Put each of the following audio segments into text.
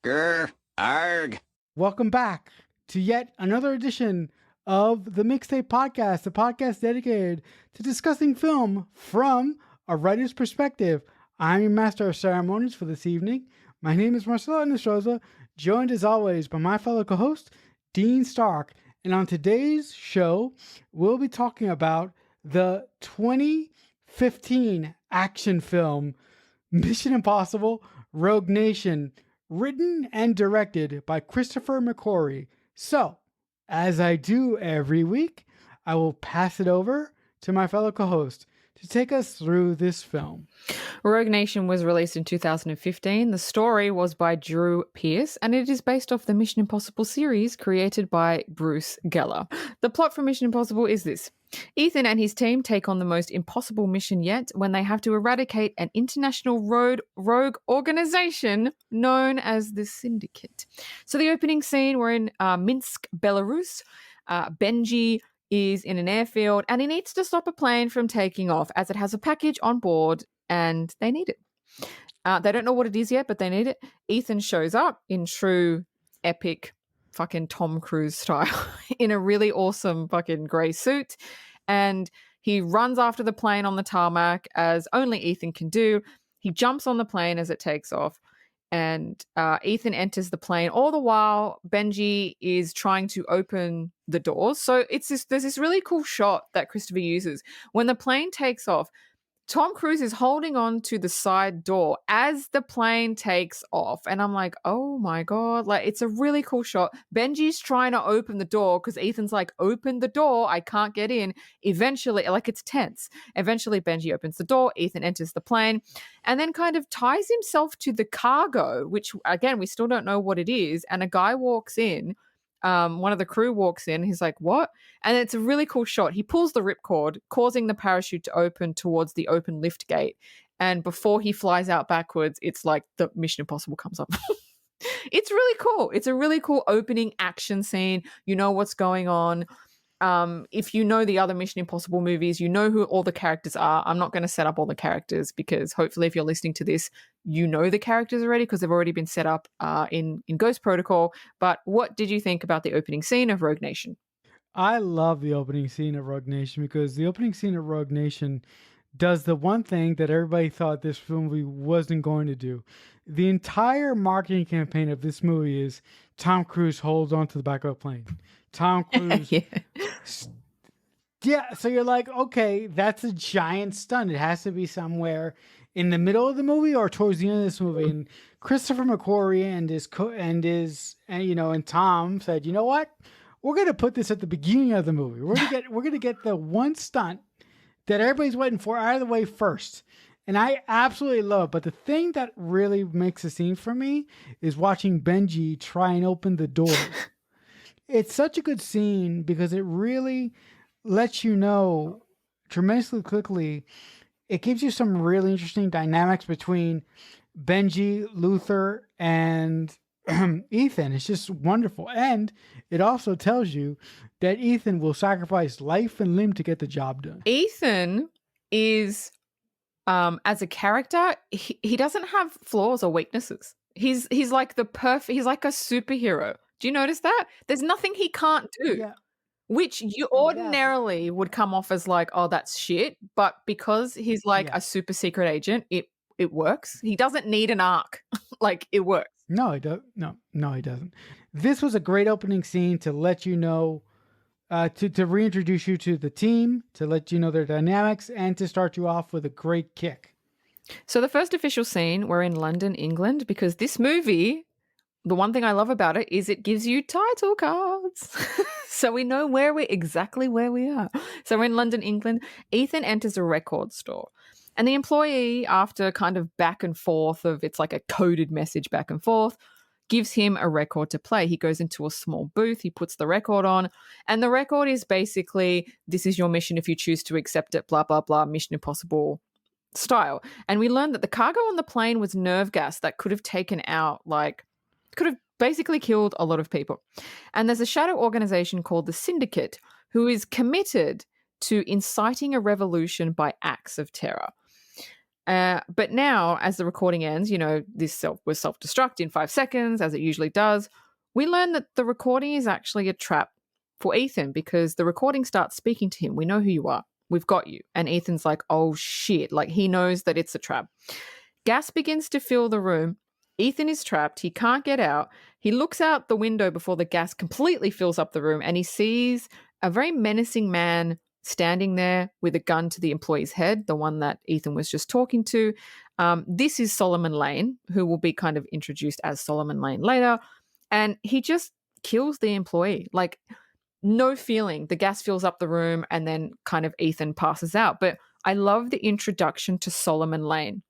Grr, arg. Welcome back to yet another edition of the Mixtape Podcast, the podcast dedicated to discussing film from a writer's perspective. I'm your master of ceremonies for this evening. My name is Marcelo Nostroza, joined as always by my fellow co-host, Dean Stark. And on today's show, we'll be talking about the 2015 action film Mission Impossible Rogue Nation, written and directed by Christopher McQuarrie. So, as I do every week, I will pass it over to my fellow co-host to take us through this film. Rogue Nation was released in 2015. The story was by Drew Pearce, and it is based off the Mission Impossible series created by Bruce Geller. The plot for Mission Impossible is this. Ethan and his team take on the most impossible mission yet when they have to eradicate an international rogue organization known as the Syndicate. So the opening scene, we're in Minsk, Belarus. Benji is in an airfield and he needs to stop a plane from taking off as it has a package on board and they need it. They don't know what it is yet, but they need it. Ethan shows up in true epic fucking Tom Cruise style in a really awesome fucking grey suit, and he runs after the plane on the tarmac as only Ethan can do. He jumps on the plane as it takes off, and Ethan enters the plane. All the while, Benji is trying to open the doors. So there's this really cool shot that Christopher uses. When the plane takes off, Tom Cruise is holding on to the side door as the plane takes off. And I'm like, oh my God, like it's a really cool shot. Benji's trying to open the door because Ethan's like, open the door, I can't get in. Eventually, like it's tense. Eventually, Benji opens the door, Ethan enters the plane, and then kind of ties himself to the cargo, which again, we still don't know what it is. And a guy walks in. One of the crew walks in. He's like, what? And it's a really cool shot. He pulls the ripcord, causing the parachute to open towards the open lift gate. And before he flies out backwards, it's like the Mission Impossible comes up. It's really cool. It's a really cool opening action scene. You know what's going on. If you know the other Mission Impossible movies, you know who all the characters are. I'm not going to set up all the characters because hopefully if you're listening to this, you know the characters already because they've already been set up in Ghost Protocol. But what did you think about the opening scene of Rogue Nation? I love the opening scene of Rogue Nation because the opening scene of Rogue Nation does the one thing that everybody thought this movie wasn't going to do. The entire marketing campaign of this movie is Tom Cruise holds onto the back of a plane. Tom Cruise. Yeah, so you're like, okay, that's a giant stunt. It has to be somewhere in the middle of the movie or towards the end of this movie. And Christopher McQuarrie and Tom said, you know what? We're gonna put this at the beginning of the movie. We're gonna get the one stunt that everybody's waiting for out of the way first. And I absolutely love it. But the thing that really makes the scene for me is watching Benji try and open the door. It's such a good scene because it really lets you know tremendously quickly. It gives you some really interesting dynamics between Benji, Luther, and Ethan. It's just wonderful. And it also tells you that Ethan will sacrifice life and limb to get the job done. Ethan is, as a character, he doesn't have flaws or weaknesses. He's like he's like a superhero. Do you notice that? There's nothing he can't do. Yeah. Which you ordinarily would come off as like, oh, that's shit. But because he's like a super secret agent, it works. He doesn't need an arc. Like, it works. No, he doesn't. No, he doesn't. This was a great opening scene to let you know, to reintroduce you to the team, to let you know their dynamics, and to start you off with a great kick. So the first official scene, we're in London, England, because this movie, the one thing I love about it is it gives you title cards. So we know exactly where we are. So we're in London, England. Ethan enters a record store. And the employee, after kind of back and forth it's like a coded message back and forth, gives him a record to play. He goes into a small booth. He puts the record on. And the record is basically, this is your mission if you choose to accept it, blah, blah, blah, Mission Impossible style. And we learned that the cargo on the plane was nerve gas that could have taken out, could have basically killed a lot of people. And there's a shadow organization called the Syndicate who is committed to inciting a revolution by acts of terror. But now, as the recording ends, this was self-destruct in 5 seconds, as it usually does. We learn that the recording is actually a trap for Ethan because the recording starts speaking to him. We know who you are. We've got you. And Ethan's like, oh shit. Like, he knows that it's a trap. Gas begins to fill the room. Ethan is trapped. He can't get out. He looks out the window before the gas completely fills up the room, and he sees a very menacing man standing there with a gun to the employee's head, the one that Ethan was just talking to. This is Solomon Lane, who will be kind of introduced as Solomon Lane later. And he just kills the employee. Like, no feeling. The gas fills up the room, and then kind of Ethan passes out. But I love the introduction to Solomon Lane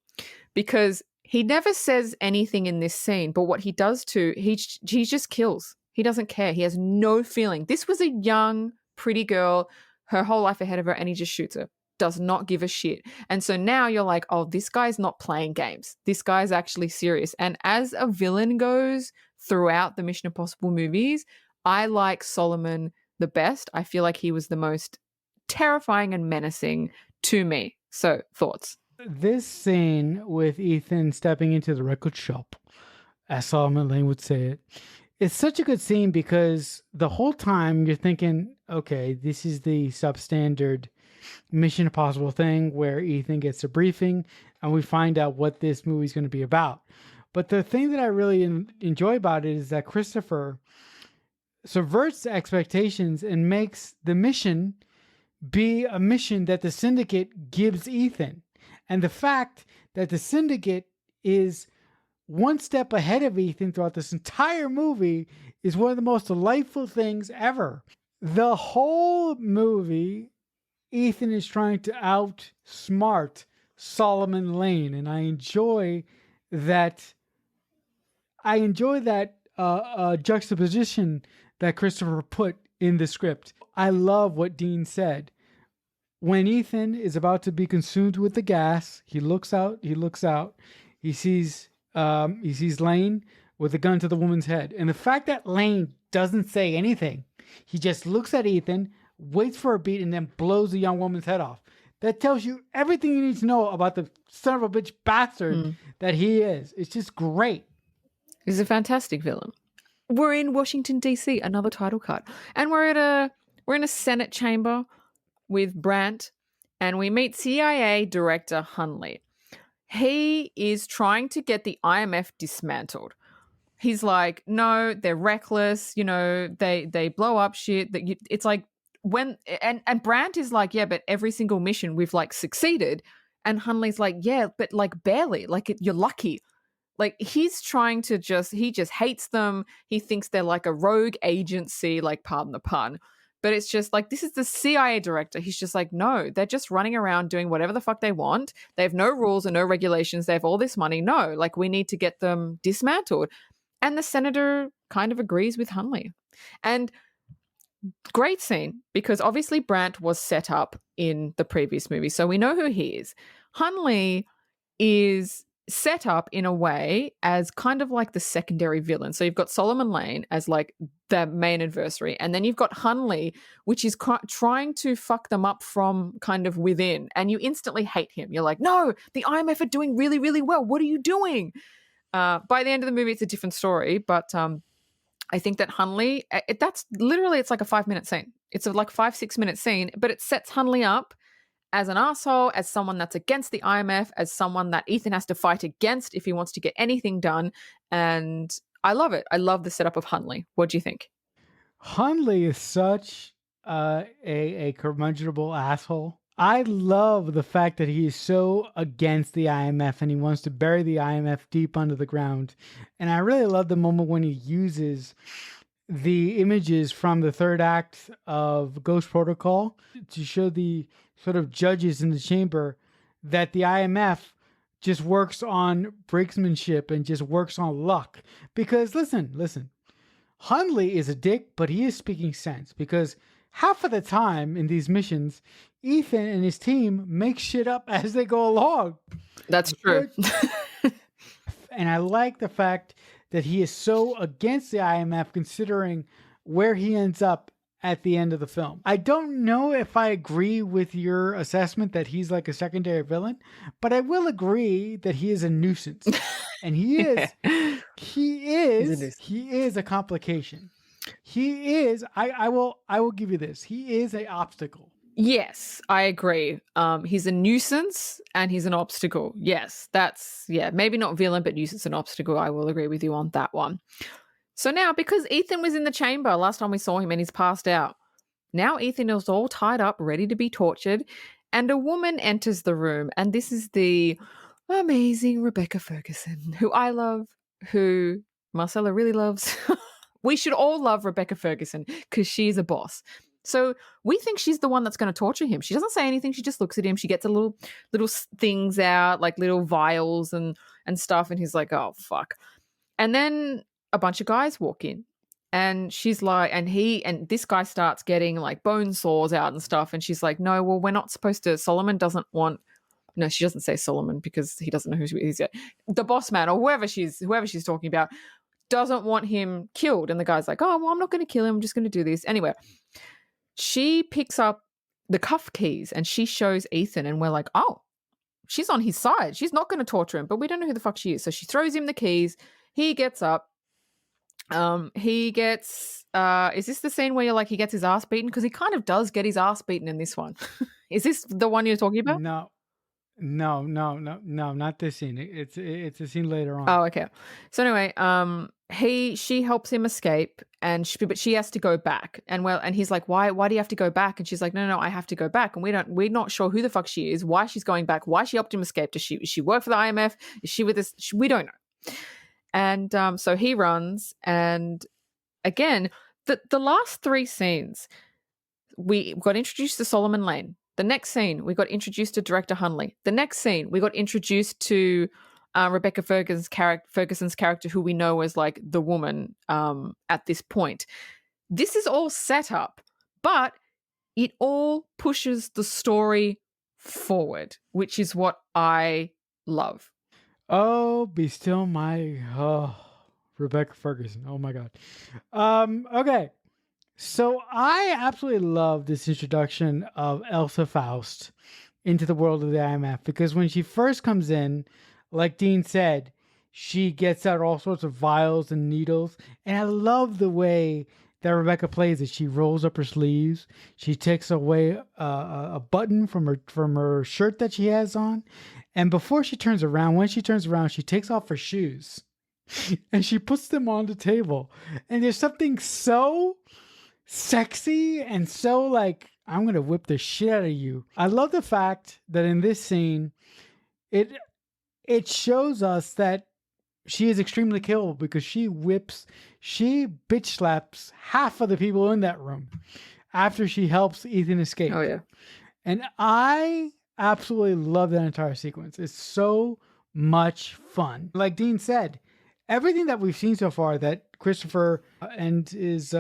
because he never says anything in this scene, but what he does too, he just kills. He doesn't care. He has no feeling. This was a young, pretty girl, her whole life ahead of her, and he just shoots her. Does not give a shit. And so now you're like, oh, this guy's not playing games. This guy's actually serious. And as a villain goes throughout the Mission Impossible movies, I like Solomon the best. I feel like he was the most terrifying and menacing to me. So, thoughts? This scene with Ethan stepping into the record shop, as Solomon Lane would say it, it's such a good scene because the whole time you're thinking, okay, this is the substandard Mission Impossible thing where Ethan gets a briefing and we find out what this movie's going to be about. But the thing that I really enjoy about it is that Christopher subverts expectations and makes the mission be a mission that the syndicate gives Ethan. And the fact that the syndicate is one step ahead of Ethan throughout this entire movie is one of the most delightful things ever. The whole movie, Ethan is trying to outsmart Solomon Lane, and I enjoy that. Juxtaposition that Christopher put in the script. I love what Dean said. When Ethan is about to be consumed with the gas, he looks out. He sees Lane with a gun to the woman's head. And the fact that Lane doesn't say anything, he just looks at Ethan, waits for a beat, and then blows the young woman's head off. That tells you everything you need to know about the son of a bitch bastard that he is. It's just great. He's a fantastic villain. We're in Washington, D.C., another title cut. And we're in a Senate chamber with Brandt, and we meet CIA Director Hunley. He is trying to get the IMF dismantled. He's like, no, they're reckless. They blow up shit. It's like and Brandt is like, yeah, but every single mission we've like succeeded. And Hunley's like, yeah, but like barely. Like you're lucky. Like he's trying to he just hates them. He thinks they're like a rogue agency, like pardon the pun. But it's just like, this is the CIA director. He's just like, no, they're just running around doing whatever the fuck they want. They have no rules and no regulations. They have all this money. No, like we need to get them dismantled. And the senator kind of agrees with Hunley. And great scene because obviously Brandt was set up in the previous movie. So we know who he is. Hunley is set up in a way as kind of like the secondary villain. So you've got Solomon Lane as like the main adversary, and then you've got Hunley, which is trying to fuck them up from kind of within, and you instantly hate him. You're like, no, the IMF are doing really, really well. What are you doing? By the end of the movie, it's a different story, but I think that Hunley, it's like a 5-minute scene. It's a like 5-6 minute scene, but it sets Hunley up as an asshole, as someone that's against the IMF, as someone that Ethan has to fight against if he wants to get anything done. And I love it. I love the setup of Hunley. What do you think? Hunley is such a curmudgeonable asshole. I love the fact that he is so against the IMF and he wants to bury the IMF deep under the ground. And I really love the moment when he uses the images from the third act of Ghost Protocol to show the sort of judges in the chamber that the IMF just works on brinksmanship and just works on luck. Because listen, Hunley is a dick, but he is speaking sense because half of the time in these missions, Ethan and his team make shit up as they go along. That's true. And I like the fact that he is so against the IMF considering where he ends up at the end of the film. I don't know if I agree with your assessment that he's like a secondary villain, but I will agree that he is a nuisance. And he is a complication. I will give you this. He is an obstacle. Yes, I agree. He's a nuisance and he's an obstacle. Yes, maybe not villain, but nuisance and obstacle. I will agree with you on that one. So now, because Ethan was in the chamber last time we saw him and he's passed out, now Ethan is all tied up, ready to be tortured, and a woman enters the room, and this is the amazing Rebecca Ferguson, who I love, who Marcella really loves. We should all love Rebecca Ferguson because she's a boss. So we think she's the one that's going to torture him. She doesn't say anything. She just looks at him. She gets a little things out, like little vials and stuff, and he's like, oh, fuck. And then a bunch of guys walk in, and she's like, and this guy starts getting like bone saws out and stuff, and she's like, no, well, we're not supposed to. Solomon doesn't want. No, she doesn't say Solomon because he doesn't know who he's. The boss man or whoever she's talking about doesn't want him killed, and the guy's like, oh, well, I'm not going to kill him. I'm just going to do this anyway. She picks up the cuff keys and she shows Ethan, and we're like, oh, she's on his side. She's not going to torture him, but we don't know who the fuck she is. So she throws him the keys. He gets up. Is this the scene where he gets his ass beaten? Because he kind of does get his ass beaten in this one. Is this the one you're talking about? No, not this scene. It's a scene later on. Oh, okay. So anyway, she helps him escape, but she has to go back, and he's like, why do you have to go back? And she's like, no, I have to go back, and we're not sure who the fuck she is, why she's going back, why she helped him escape. Does she work for the IMF? Is she with this? We don't know. And so he runs, and again, the last three scenes, we got introduced to Solomon Lane. The next scene, we got introduced to Director Hunley. The next scene, we got introduced to Rebecca Ferguson's character, who we know as like the woman at this point. This is all set up, but it all pushes the story forward, which is what I love. Oh, be still Rebecca Ferguson. Oh my God. Okay. So I absolutely love this introduction of Elsa Faust into the world of the IMF, because when she first comes in, like Dean said, she gets out all sorts of vials and needles. And I love the way that Rebecca plays it. She rolls up her sleeves. She takes away a button from her shirt that she has on. And when she turns around, she takes off her shoes and she puts them on the table. And there's something so sexy and so like, I'm going to whip the shit out of you. I love the fact that in this scene, it shows us that she is extremely capable, because she bitch slaps half of the people in that room after she helps Ethan escape. Oh, yeah. And I absolutely love that entire sequence. It's so much fun. Like Dean said, everything that we've seen so far, that Christopher and his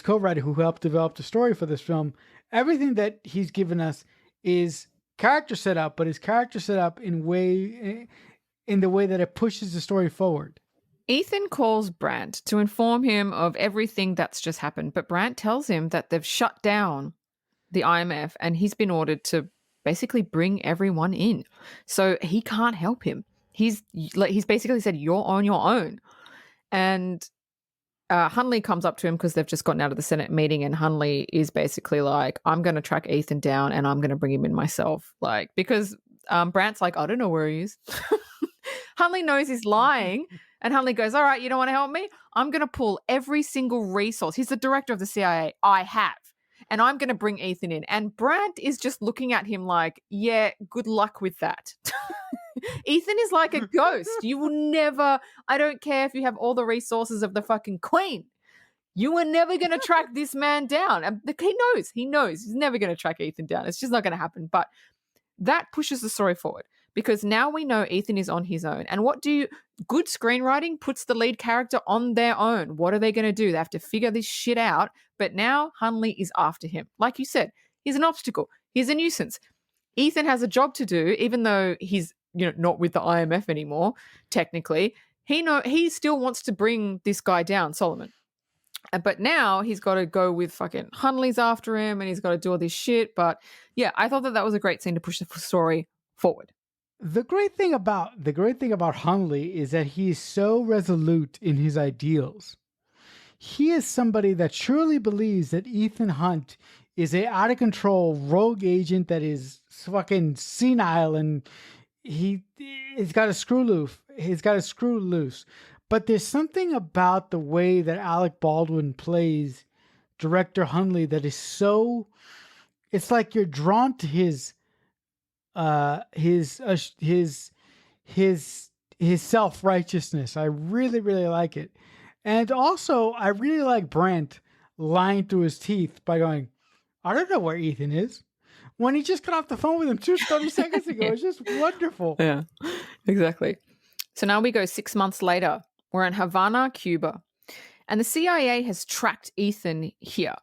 co-writer who helped develop the story for this film, everything that he's given us is character set up, but his character set up in the way that it pushes the story forward. Ethan calls Brandt to inform him of everything that's just happened, but Brandt tells him that they've shut down the IMF and he's been ordered to basically bring everyone in. So he can't help him. He's basically said, you're on your own. And Hunley comes up to him because they've just gotten out of the Senate meeting, and Hunley is basically like, I'm going to track Ethan down and I'm going to bring him in myself. Like, because Brandt's like, I don't know where he is. Hunley knows he's lying, and Hunley goes, all right, you don't want to help me? I'm going to pull every single resource. He's the director of the CIA. I have. And I'm going to bring Ethan in. And Brandt is just looking at him like, yeah, good luck with that. Ethan is like a ghost. You will never, I don't care if you have all the resources of the fucking queen. You are never going to track this man down. And he knows he's never going to track Ethan down. It's just not going to happen. But that pushes the story forward, because now we know Ethan is on his own. And good screenwriting puts the lead character on their own. What are they going to do? They have to figure this shit out. But now Hunley is after him. Like you said, he's an obstacle. He's a nuisance. Ethan has a job to do, even though he's not with the IMF anymore, technically. He still wants to bring this guy down, Solomon. But now he's got to go with fucking Hunley's after him and he's got to do all this shit. But yeah, I thought that was a great scene to push the story forward. The great thing about Hunley is that he is so resolute in his ideals. He is somebody that surely believes that Ethan Hunt is a out of control rogue agent that is fucking senile and he's got a screw loose. He's got a screw loose. But there's something about the way that Alec Baldwin plays Director Hunley that is so. It's like you're drawn to his self-righteousness. I really, really like it. And also, I really like Brent lying through his teeth by going, I don't know where Ethan is. When he just got off the phone with him 30 seconds ago. It's just wonderful. Yeah, exactly. So now we go 6 months later. We're in Havana, Cuba. And the CIA has tracked Ethan here.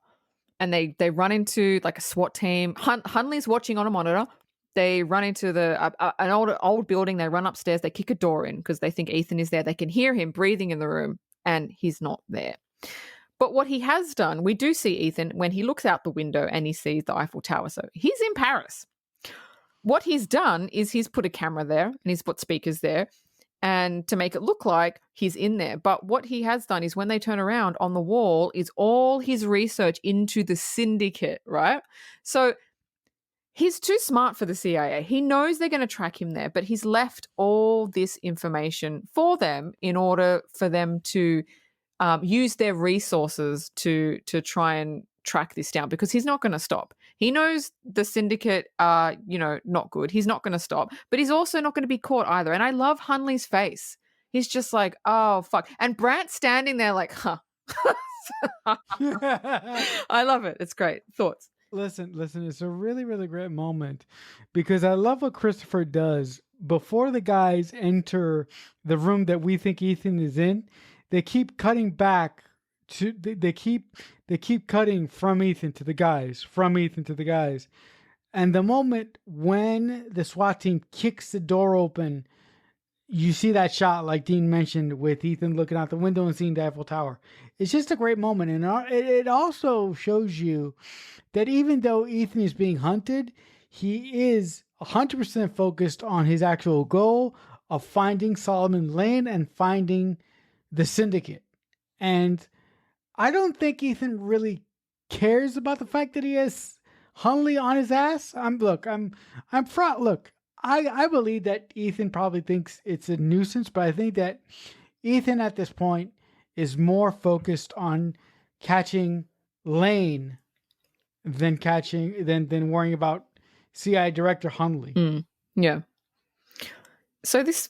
And they run into like a SWAT team. Hunley's watching on a monitor. They run into an old building. They run upstairs. They kick a door in because they think Ethan is there. They can hear him breathing in the room, and he's not there. But what he has done, we do see Ethan when he looks out the window and he sees the Eiffel Tower. So he's in Paris. What he's done is he's put a camera there and he's put speakers there and to make it look like he's in there. But what he has done is when they turn around, on the wall is all his research into the syndicate, right? So he's too smart for the CIA. He knows they're going to track him there, but he's left all this information for them in order for them to use their resources to try and track this down, because he's not going to stop. He knows the syndicate are, not good. He's not going to stop, but he's also not going to be caught either. And I love Hunley's face. He's just like, oh, fuck. And Brant standing there like, huh. I love it. It's great. Thoughts? Listen, it's a really, really great moment because I love what Christopher does. Before the guys enter the room that we think Ethan is in, they keep cutting back to they keep cutting from Ethan to the guys, And the moment when the SWAT team kicks the door open, you see that shot like Dean mentioned with Ethan looking out the window and seeing the Eiffel Tower. It's just a great moment. And it also shows you that even though Ethan is being hunted, he is 100% focused on his actual goal of finding Solomon Lane and finding the syndicate. And I don't think Ethan really cares about the fact that he has Hunley on his ass. I believe that Ethan probably thinks it's a nuisance, but I think that Ethan at this point is more focused on catching Lane than worrying about CI Director Hunley. Yeah. So this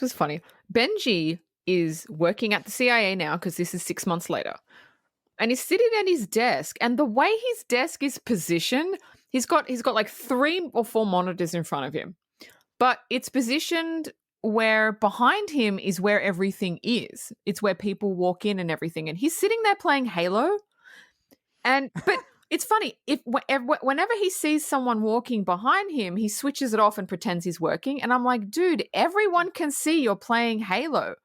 was funny. Benji is working at the CIA now because this is 6 months later. And he's sitting at his desk, and the way his desk is positioned, he's got like 3 or 4 monitors in front of him. But it's positioned where behind him is where everything is. It's where people walk in and everything. And he's sitting there playing Halo. But it's funny, whenever he sees someone walking behind him, he switches it off and pretends he's working. And I'm like, dude, everyone can see you're playing Halo.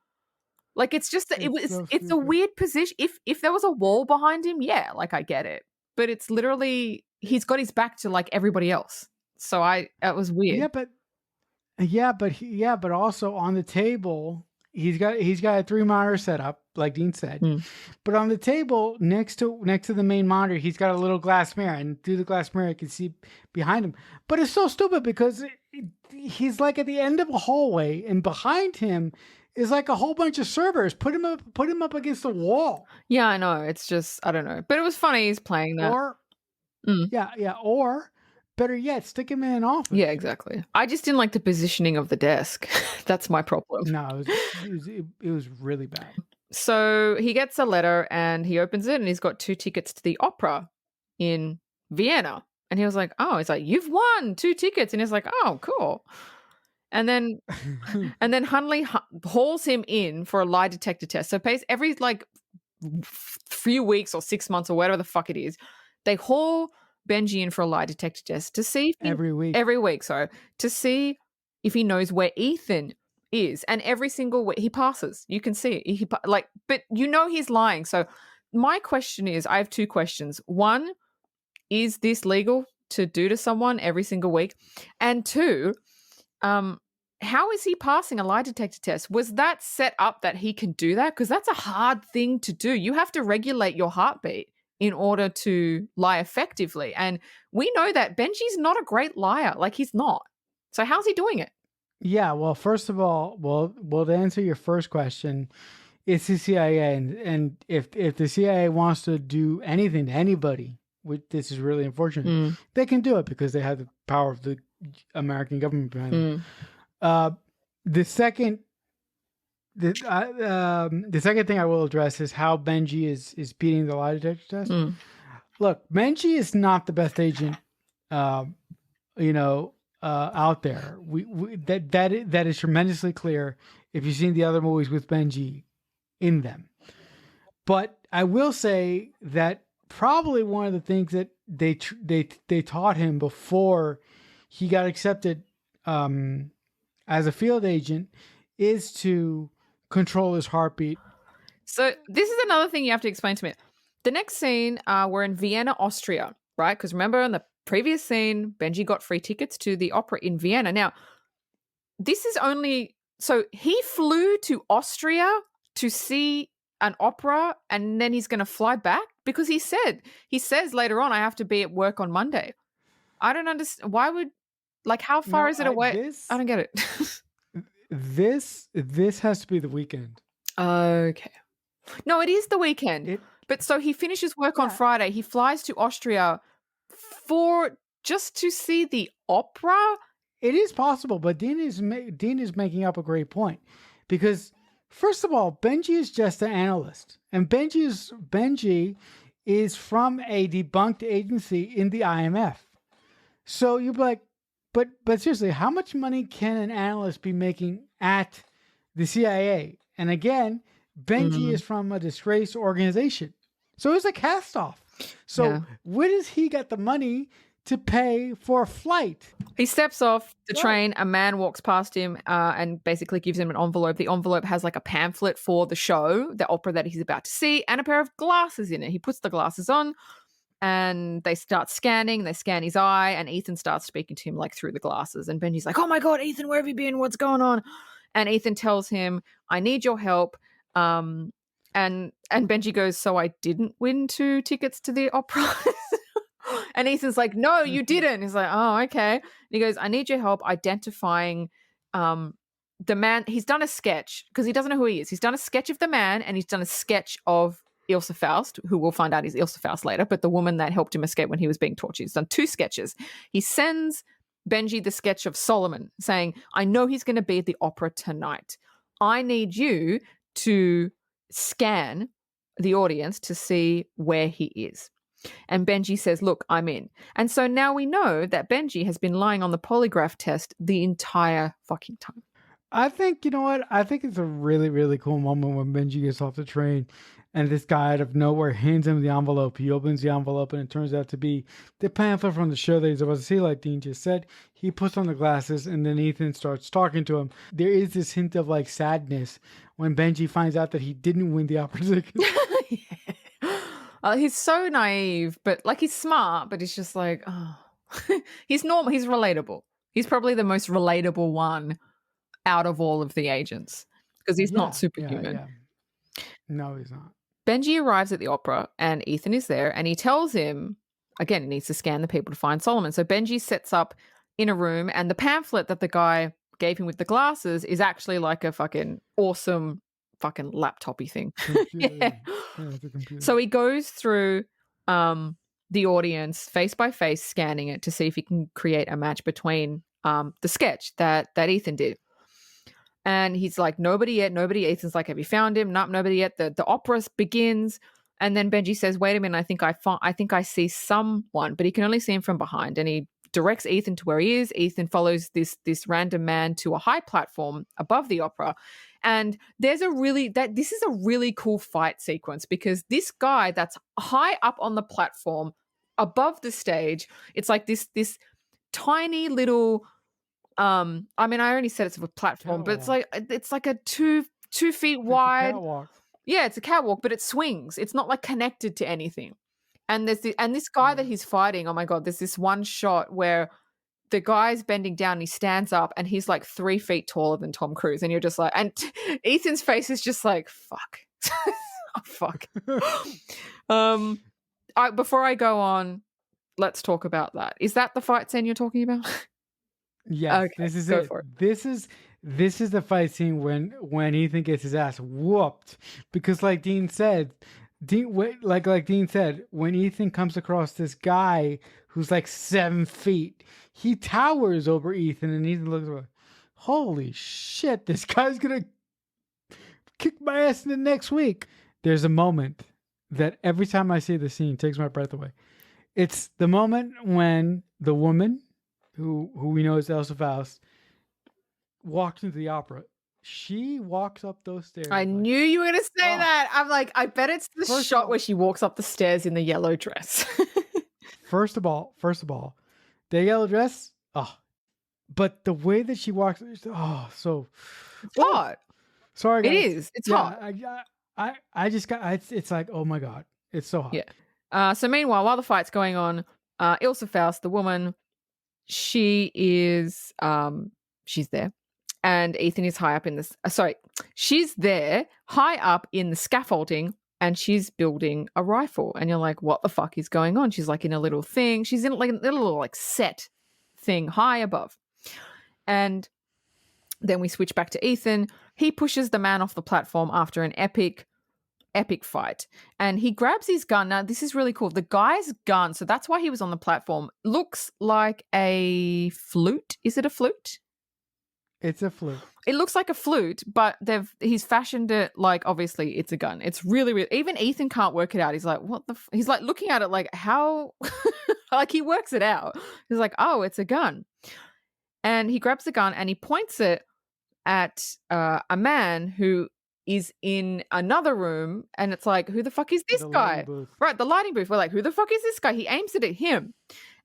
Like, it's just it's a weird position. If there was a wall behind him, yeah, like I get it. But it's literally he's got his back to like everybody else. So that was weird. But also on the table, he's got a 3 monitor setup, like Dean said. But on the table next to the main monitor, he's got a little glass mirror, and through the glass mirror, I can see behind him. But it's so stupid because he's like at the end of a hallway, and behind him is like a whole bunch of servers. Put him up against the wall. Yeah, I know. It's just I don't know, but it was funny. He's playing that. Or better yet, stick him in an office. Yeah, exactly. I just didn't like the positioning of the desk. That's my problem. No, it was really bad. So he gets a letter and he opens it and he's got 2 tickets to the opera in Vienna. And he was like, oh, it's like, you've won 2 tickets. And he's like, oh, cool. And then Hunley hauls him in for a lie detector test. So every like few weeks or 6 months or whatever the fuck it is, they haul Benji in for a lie detector test to see every week, to see if he knows where Ethan is. And every single week he passes. You can see it. But he's lying. So my question is, I have two questions. One, is this legal to do to someone every single week? And two, how is he passing a lie detector test? Was that set up that he can do that? Because that's a hard thing to do. You have to regulate your heartbeat in order to lie effectively. And we know that Benji's not a great liar. Like, he's not. So how's he doing it? Yeah, well, first of all, well, to answer your first question, it's the CIA, and if the CIA wants to do anything to anybody, which this is really unfortunate, they can do it because they have the power of the American government behind them. The second thing I will address is how Benji is beating the lie detector test. Look, Benji is not the best agent, out there. That is tremendously clear if you've seen the other movies with Benji in them. But I will say that probably one of the things that they taught him before he got accepted as a field agent is to control his heartbeat. So this is another thing you have to explain to me. The next scene, we're in Vienna, Austria, right? Because remember in the previous scene, Benji got free tickets to the opera in Vienna. Now, this is only... So he flew to Austria to see an opera and then he's going to fly back? Because he says later on, I have to be at work on Monday. I don't understand. Why would... Like, how far is it away? I don't get it. This has to be the weekend. Okay. No, it is the weekend. But so he finishes work on Friday. He flies to Austria just to see the opera. It is possible, but Dean is making up a great point because first of all, Benji is just an analyst, and Benji is from a debunked agency in the IMF. So you'd be like, but seriously, how much money can an analyst be making at the CIA? And again, Benji is from a disgraced organization. So it's a cast off. So where does he get the money to pay for a flight? He steps off the train. A man walks past him and basically gives him an envelope. The envelope has like a pamphlet for the show, the opera that he's about to see, and a pair of glasses in it. He puts the glasses on. And they start scanning, they scan his eye, and Ethan starts speaking to him like through the glasses. And Benji's like, oh my God, Ethan, where have you been? What's going on? And Ethan tells him, I need your help. And Benji goes, so I didn't win 2 tickets to the opera? And Ethan's like, no, you didn't. He's like, oh, okay. And he goes, I need your help identifying the man. He's done a sketch because he doesn't know who he is. He's done a sketch of the man and he's done a sketch of Ilse Faust, who we'll find out is Ilse Faust later, but the woman that helped him escape when he was being tortured. He's done 2 sketches. He sends Benji the sketch of Solomon saying, I know he's going to be at the opera tonight. I need you to scan the audience to see where he is. And Benji says, look, I'm in. And so now we know that Benji has been lying on the polygraph test the entire fucking time. I think, you know what? I think it's a really, really cool moment when Benji gets off the train and this guy out of nowhere hands him the envelope. He opens the envelope and it turns out to be the pamphlet from the show that he's about to see, like Dean just said. He puts on the glasses and then Ethan starts talking to him. There is this hint of like sadness when Benji finds out that he didn't win the opera ticket. He's so naive, but like he's smart, but he's just like, oh. He's normal. He's relatable. He's probably the most relatable one out of all of the agents because he's not superhuman. No, he's not. Benji arrives at the opera and Ethan is there and he tells him, again, he needs to scan the people to find Solomon. So Benji sets up in a room and the pamphlet that the guy gave him with the glasses is actually like a fucking awesome fucking laptop-y thing. Yeah. So he goes through the audience face by face, scanning it to see if he can create a match between the sketch that Ethan did. And he's like, nobody yet. Ethan's like, have you found him? Nope, nobody yet. The opera begins. And then Benji says, wait a minute, I think I see someone, but he can only see him from behind. And he directs Ethan to where he is. Ethan follows this random man to a high platform above the opera. And this is a really cool fight sequence because this guy that's high up on the platform above the stage, it's like this tiny little, I mean, I already said it's a platform, but it's like a two feet wide. Yeah, it's a catwalk, but it swings. It's not like connected to anything. And this guy that Yeah. he's fighting, oh my God, there's this one shot where the guy's bending down, he stands up, and he's like 3 feet taller than Tom Cruise. And you're just like, and Ethan's face is just like, fuck. Oh, fuck. Before I go on, let's talk about that. Is that the fight scene you're talking about? Yes, Okay, this is go it. for it. This is the fight scene when Ethan gets his ass whooped, because like Dean said, like Dean said, when Ethan comes across this guy who's like 7 feet, he towers over Ethan, and Ethan looks like, holy shit, this guy's gonna kick my ass in the next week. There's a moment that every time I see the scene takes my breath away. It's the moment when the woman who we know is Elsa Faust walks into the opera. She walks up those stairs. I knew you were going to say Oh. that. I'm like, I bet it's the First of shot all- where she walks up the stairs in the yellow dress. First of all, the yellow dress. Oh, but the way that she walks. Oh, so. It's hot. Sorry, It guys. is. It's Yeah, hot. I just got. It's like, oh my god, it's so hot. Yeah. So meanwhile, while the fight's going on, Ilsa Faust, the woman, she is she's there, and Ethan is high up in this. She's there, high up in the scaffolding, and she's building a rifle. And you're like, what the fuck is going on? She's like in a little thing. She's in like a little like set thing high above, and then we switch back to Ethan. He pushes the man off the platform after an epic fight, and he grabs his gun. Now this is really cool. The guy's gun, so that's why he was on the platform, looks like a flute. Is it a flute? It's a flute. It looks like a flute, but he's fashioned it like, obviously it's a gun. It's really, really, even Ethan can't work it out. He's like, what the he's like looking at it like, how like he works it out. He's like, oh, it's a gun. And he grabs the gun and he points it at a man who is in another room, and it's like, who the fuck is this guy? Right, the lighting booth. We're like, who the fuck is this guy? He aims it at him.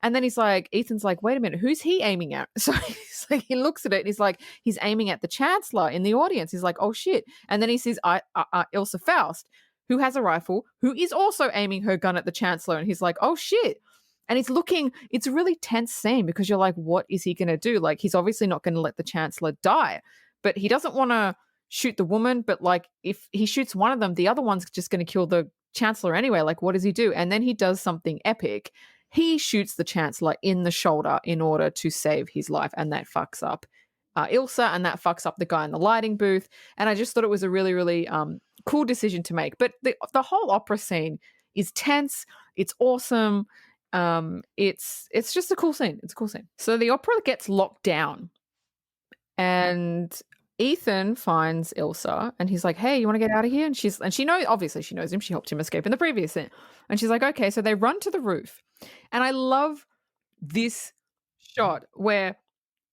And then he's like, Ethan's like, wait a minute, who's he aiming at? So he's like, he looks at it and he's like, he's aiming at the Chancellor in the audience. He's like, oh shit. And then he sees Ilsa Faust, who has a rifle, who is also aiming her gun at the Chancellor. And he's like, oh shit. And he's looking, it's a really tense scene because you're like, what is he going to do? Like, he's obviously not going to let the Chancellor die, but he doesn't want to shoot the woman. But like, if he shoots one of them, the other one's just going to kill the Chancellor anyway. Like, what does he do? And then he does something epic. He shoots the Chancellor in the shoulder in order to save his life. And that fucks up Ilsa, and that fucks up the guy in the lighting booth. And I just thought it was a really, really cool decision to make. But the whole opera scene is tense. It's awesome. It's just a cool scene. It's a cool scene. So the opera gets locked down, and Ethan finds Ilsa, and he's like, hey, you want to get out of here? And she knows, obviously she knows him. She helped him escape in the previous scene. And she's like, okay. So they run to the roof. And I love this shot where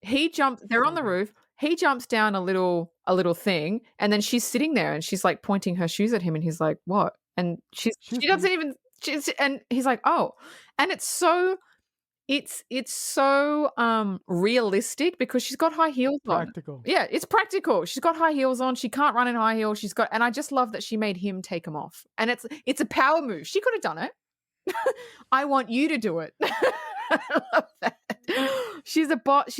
they're on the roof. He jumps down a little thing, and then she's sitting there and she's like pointing her shoes at him, and he's like, what? And she doesn't even, and he's like, oh. And it's so realistic because she's got high heels on. Practical. Yeah, it's practical. She's got high heels on. She can't run in high heels. And I just love that she made him take them off. And it's a power move. She could have done it. I want you to do it. I love that. She's a boss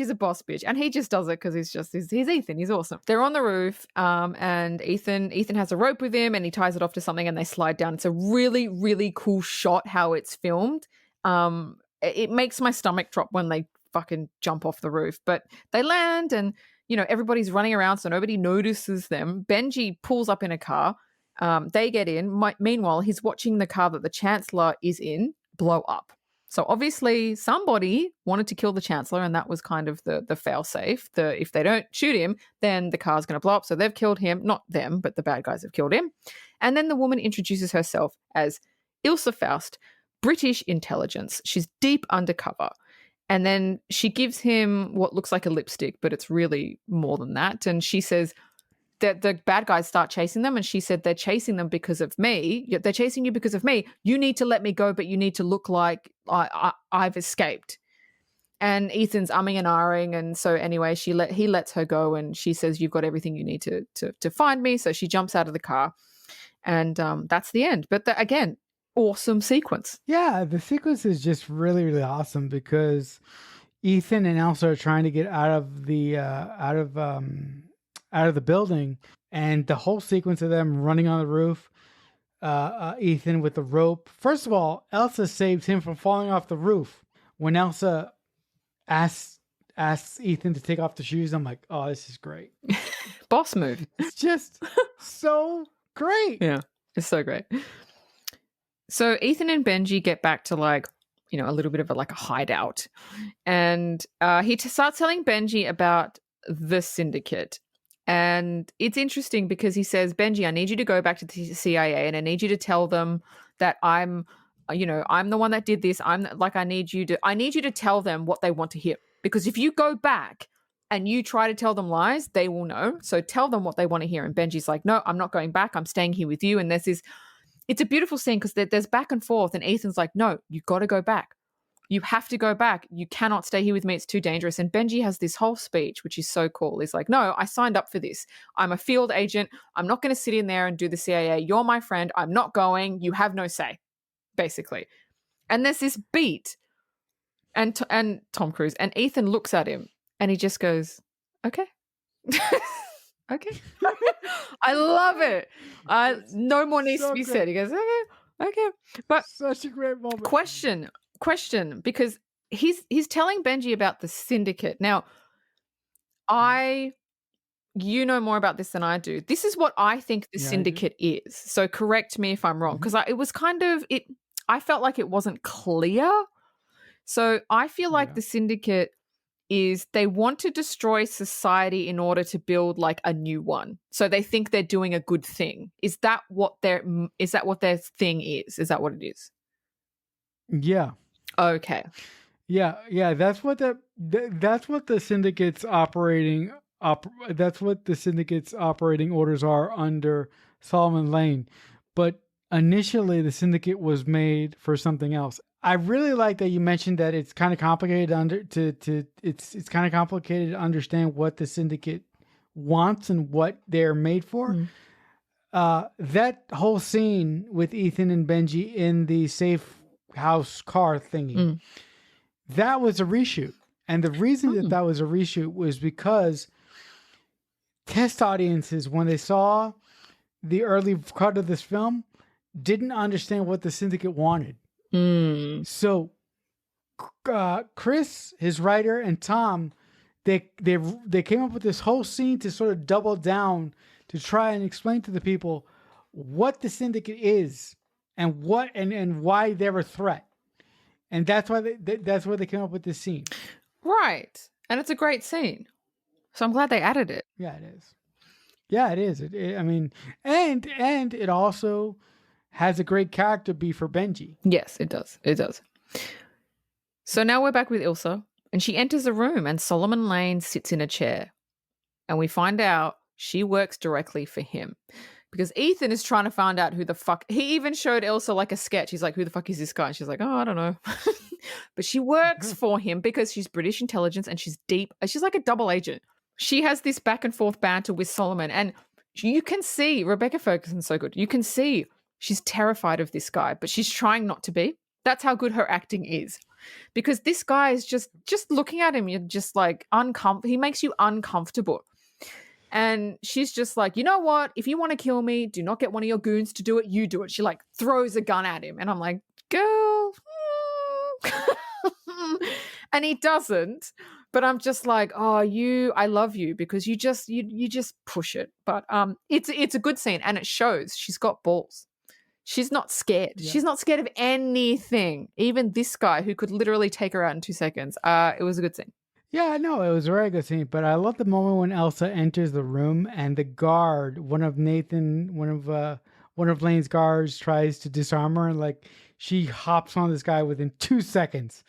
bitch, and he just does it because he's Ethan. He's awesome. They're on the roof, and Ethan has a rope with him, and he ties it off to something, and they slide down. It's a really, really cool shot how it's filmed. It makes my stomach drop when they fucking jump off the roof, but they land, and everybody's running around, so nobody notices them. Benji pulls up in a car. They get in. Meanwhile, he's watching the car that the Chancellor is in blow up. So obviously somebody wanted to kill the Chancellor, and that was kind of the fail-safe. If they don't shoot him, then the car's going to blow up. So they've killed him. Not them, but the bad guys have killed him. And then the woman introduces herself as Ilsa Faust, British intelligence. She's deep undercover. And then she gives him what looks like a lipstick, but it's really more than that. And she says that the bad guys start chasing them, and she said, they're chasing them because of me. They're chasing you because of me. You need to let me go, but you need to look like I've escaped. And Ethan's umming and ahhing, and so anyway, he lets her go, and she says, you've got everything you need to find me. So she jumps out of the car, And that's the end. But again, awesome sequence. Yeah, the sequence is just really, really awesome because Ethan and Elsa are trying to get out of the building, and the whole sequence of them running on the roof. Ethan with the rope. First of all, Elsa saves him from falling off the roof. When Elsa asks Ethan to take off the shoes, I'm like, oh, this is great. Boss move. It's just so great. Yeah, it's so great. So Ethan and Benji get back to like, you know, a little bit of a hideout. And he starts telling Benji about the syndicate. And it's interesting because he says, Benji, I need you to go back to the CIA and I need you to tell them that I'm the one that did this. I need you to tell them what they want to hear. Because if you go back and you try to tell them lies, they will know. So tell them what they want to hear. And Benji's like, no, I'm not going back. I'm staying here with you. And it's a beautiful scene because there's back and forth. And Ethan's like, no, you got to go back. You have to go back. You cannot stay here with me. It's too dangerous. And Benji has this whole speech, which is so cool. He's like, no, I signed up for this. I'm a field agent. I'm not going to sit in there and do the CIA. You're my friend. I'm not going. You have no say, basically. And there's this beat. And Tom Cruise. And Ethan looks at him and he just goes, okay. Okay. I love it. No more needs to be said. He goes, okay. But such a great moment. Question, because he's telling Benji about the syndicate. Now, you know more about this than I do. This is what I think the syndicate is. So correct me if I'm wrong, because it was I felt like it wasn't clear. So I feel like the syndicate is they want to destroy society in order to build like a new one. So they think they're doing a good thing. Is that what their thing is? Is that what it is? Yeah. Okay. Yeah. That's what the syndicate's operating. That's what the syndicate's operating orders are under Solomon Lane. But initially, the syndicate was made for something else. I really like that you mentioned that it's kind of complicated it's kind of complicated to understand what the syndicate wants and what they're made for. That whole scene with Ethan and Benji in the safe house car thingy, that was a reshoot. And the reason that was a reshoot was because test audiences, when they saw the early cut of this film, didn't understand what the syndicate wanted. So Chris, his writer, and Tom, they came up with this whole scene to sort of double down to try and explain to the people what the syndicate is and what and why they're a threat. And that's why they came up with this scene. Right. And it's a great scene. So I'm glad they added it. Yeah, it is. Yeah, it is. I mean, and it also has a great character beat for Benji. Yes, it does. It does. So now we're back with Ilsa, and she enters the room, and Solomon Lane sits in a chair. And we find out she works directly for him. Because Ethan is trying to find out who the fuck... He even showed Ilsa like a sketch. He's like, who the fuck is this guy? And she's like, oh, I don't know. But she works for him because she's British intelligence and she's deep. She's like a double agent. She has this back and forth banter with Solomon. And you can see... Rebecca Ferguson's so good. You can see... She's terrified of this guy, but she's trying not to be. That's how good her acting is. Because this guy is just looking at him, you're just like he makes you uncomfortable. And she's just like, you know what? If you want to kill me, do not get one of your goons to do it. You do it. She like throws a gun at him. And I'm like, girl. And he doesn't. But I'm just like, oh, I love you because you just push it. But it's a good scene and it shows she's got balls. She's not scared. Yeah. She's not scared of anything. Even this guy who could literally take her out in 2 seconds. It was a good scene. Yeah, no, it was a very good scene. But I love the moment when Elsa enters the room and the guard, one of Lane's guards, tries to disarm her, and like she hops on this guy within 2 seconds.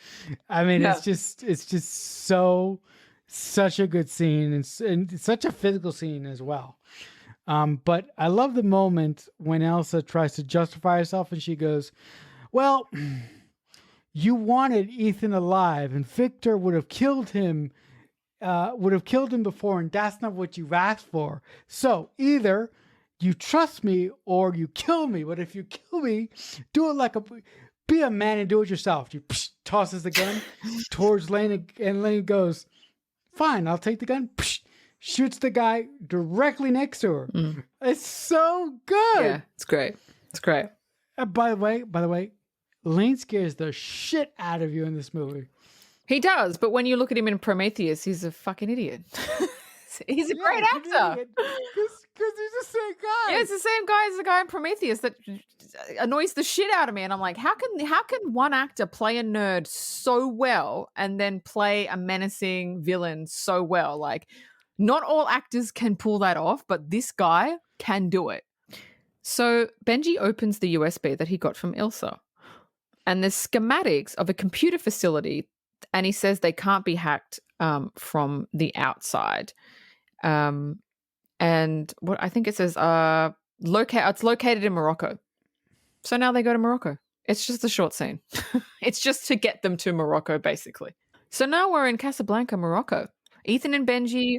I mean, it's just such a good scene and such a physical scene as well. But I love the moment when Elsa tries to justify herself and she goes, well, you wanted Ethan alive and Victor would have killed him before. And that's not what you've asked for. So either you trust me or you kill me. But if you kill me, do it be a man and do it yourself. She tosses the gun towards Lane, and Lane goes, fine, I'll take the gun. Shoots the guy directly next to her. It's so good. Yeah, it's great. It's great. By the way, Lane scares the shit out of you in this movie. He does, but when you look at him in Prometheus, he's a fucking idiot. He's a great actor. Because he's the same guy. Yeah, it's the same guy as the guy in Prometheus that annoys the shit out of me. And I'm like, how can one actor play a nerd so well and then play a menacing villain so well? Like, not all actors can pull that off, but this guy can do it. So Benji opens the USB that he got from Ilsa. And there's schematics of a computer facility, and he says they can't be hacked from the outside. And what I think it says, it's located in Morocco. So now they go to Morocco. It's just a short scene. It's just to get them to Morocco, basically. So now we're in Casablanca, Morocco. Ethan and Benji,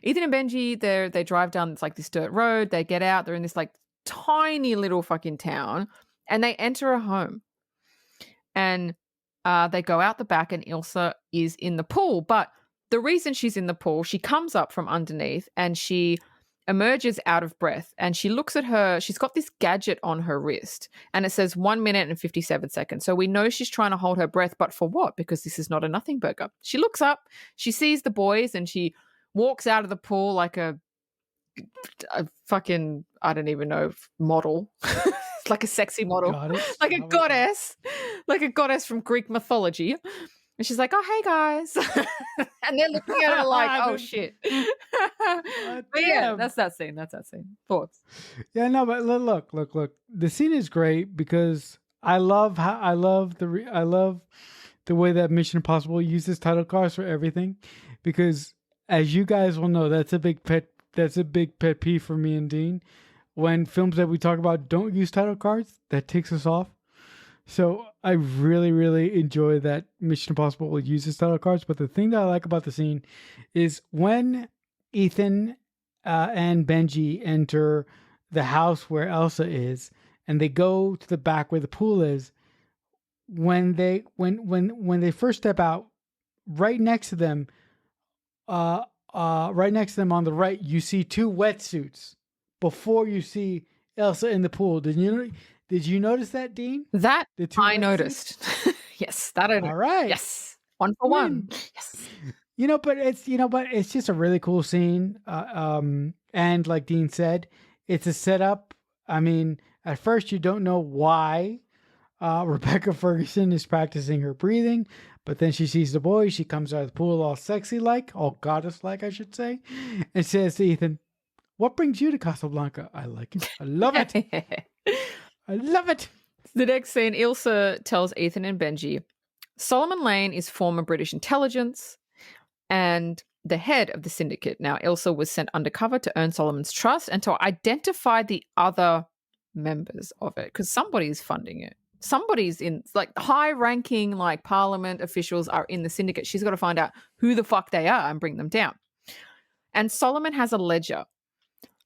Ethan and Benji, they drive down this dirt road. They get out. They're in this tiny little fucking town, and they enter a home. And they go out the back, and Ilsa is in the pool. But the reason she's in the pool, she comes up from underneath and she emerges out of breath, and she looks at her. She's got this gadget on her wrist, and it says 1 minute and 57 seconds. So we know she's trying to hold her breath, but for what? Because this is not a nothing burger. She looks up, she sees the boys, and she walks out of the pool like a fucking, I don't even know, model. Like a sexy model, like a goddess from Greek mythology. And she's like, oh, hey, guys. And they're looking at her like, oh, shit. But yeah, that's that scene. Thoughts? Yeah, no, but look. The scene is great because I love the way that Mission Impossible uses title cards for everything. Because as you guys will know, that's a big pet peeve for me and Dean. When films that we talk about don't use title cards, that ticks us off. So I really, really enjoy that Mission Impossible uses title cards. But the thing that I like about the scene is when Ethan and Benji enter the house where Elsa is, and they go to the back where the pool is. When they first step out, right next to them on the right, you see two wetsuits before you see Elsa in the pool. Did you notice that, Dean? That I noticed. Yes, that I noticed. All right. Yes. 1 for 1. Yes. But it's just a really cool scene. And like Dean said, it's a setup. I mean, at first you don't know why Rebecca Ferguson is practicing her breathing, but then she sees the boy. She comes out of the pool all sexy all goddess I should say, and says to Ethan, "What brings you to Casablanca?" I like it. I love it. I love it. The next scene, Ilsa tells Ethan and Benji, Solomon Lane is former British intelligence and the head of the syndicate. Now, Ilsa was sent undercover to earn Solomon's trust and to identify the other members of it, because somebody's funding it. Somebody's in, high-ranking, parliament officials are in the syndicate. She's got to find out who the fuck they are and bring them down. And Solomon has a ledger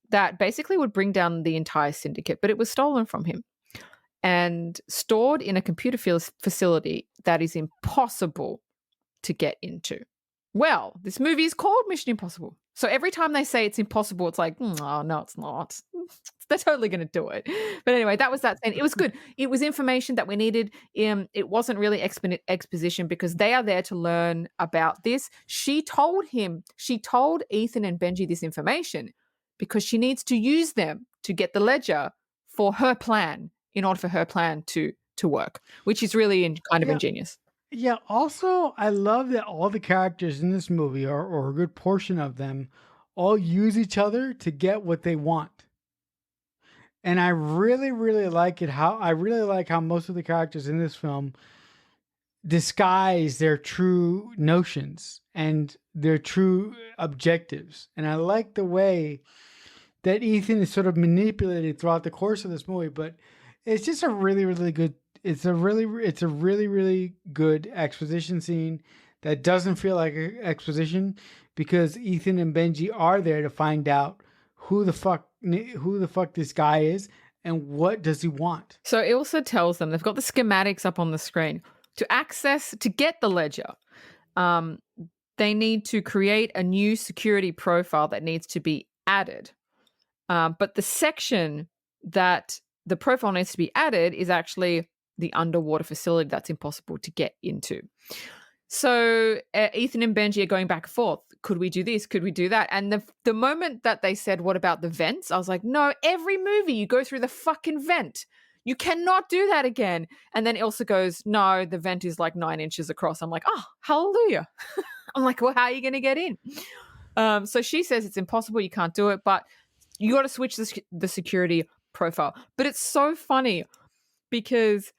that basically would bring down the entire syndicate, but it was stolen from him and stored in a computer facility that is impossible to get into. Well, this movie is called Mission Impossible. So every time they say it's impossible, it's like, oh, no, it's not. They're totally going to do it. But anyway, that was that. And it was good. It was information that we needed. It wasn't really exposition because they are there to learn about this. She told Ethan and Benji this information because she needs to use them to get the ledger for her plan in order for her plan to work, which is really kind of ingenious. Yeah, also, I love that all the characters in this movie, or a good portion of them, all use each other to get what they want. And I really, really like how most of the characters in this film disguise their true notions and their true objectives. And I like the way that Ethan is sort of manipulated throughout the course of this movie, but it's just a really, really good It's a really good exposition scene that doesn't feel like exposition because Ethan and Benji are there to find out who the fuck this guy is and what does he want. So it also tells them, they've got the schematics up on the screen. To get the ledger, they need to create a new security profile that needs to be added. But the section that the profile needs to be added is actually the underwater facility that's impossible to get into. So Ethan and Benji are going back and forth. Could we do this? Could we do that? And the moment that they said, what about the vents? I was like, no, every movie you go through the fucking vent. You cannot do that again. And then Ilsa goes, no, the vent is like 9 inches across. I'm like, oh, hallelujah. I'm like, well, how are you going to get in? So she says it's impossible. You can't do it, but you got to switch the security profile. But it's so funny because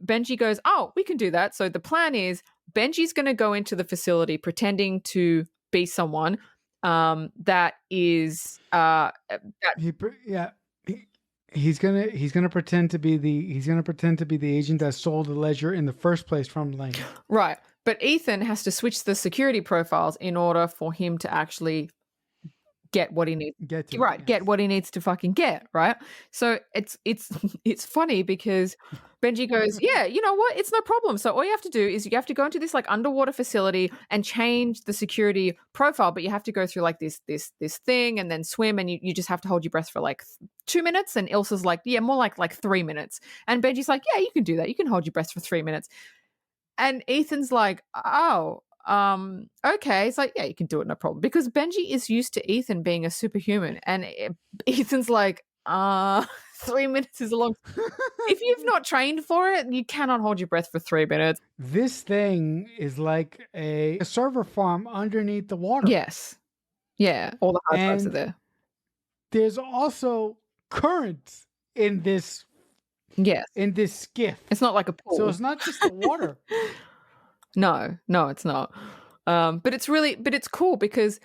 Benji goes, oh, we can do that. So the plan is Benji's going to go into the facility pretending to be someone that is he's gonna pretend to be the agent that stole the ledger in the first place from Lane. Right. But Ethan has to switch the security profiles in order for him to actually get what he needs. Get what he needs to fucking get, right? So it's funny because Benji goes, yeah, you know what? It's no problem. So all you have to do is you have to go into this like underwater facility and change the security profile, but you have to go through like this thing and then swim, and you just have to hold your breath for like 2 minutes. And Ilsa's like, yeah, more like 3 minutes. And Benji's like, yeah, you can do that. You can hold your breath for 3 minutes. And Ethan's like, oh, okay. It's like, yeah, you can do it, no problem. Because Benji is used to Ethan being a superhuman. And Ethan's like, 3 minutes is a long. If you've not trained for it, you cannot hold your breath for 3 minutes. This thing is like a server farm underneath the water. Yes. Yeah. All the hard drives are there. There's also currents in this. Yes. In this skiff. It's not like a pool. So it's not just the water. No, it's not. But it's cool because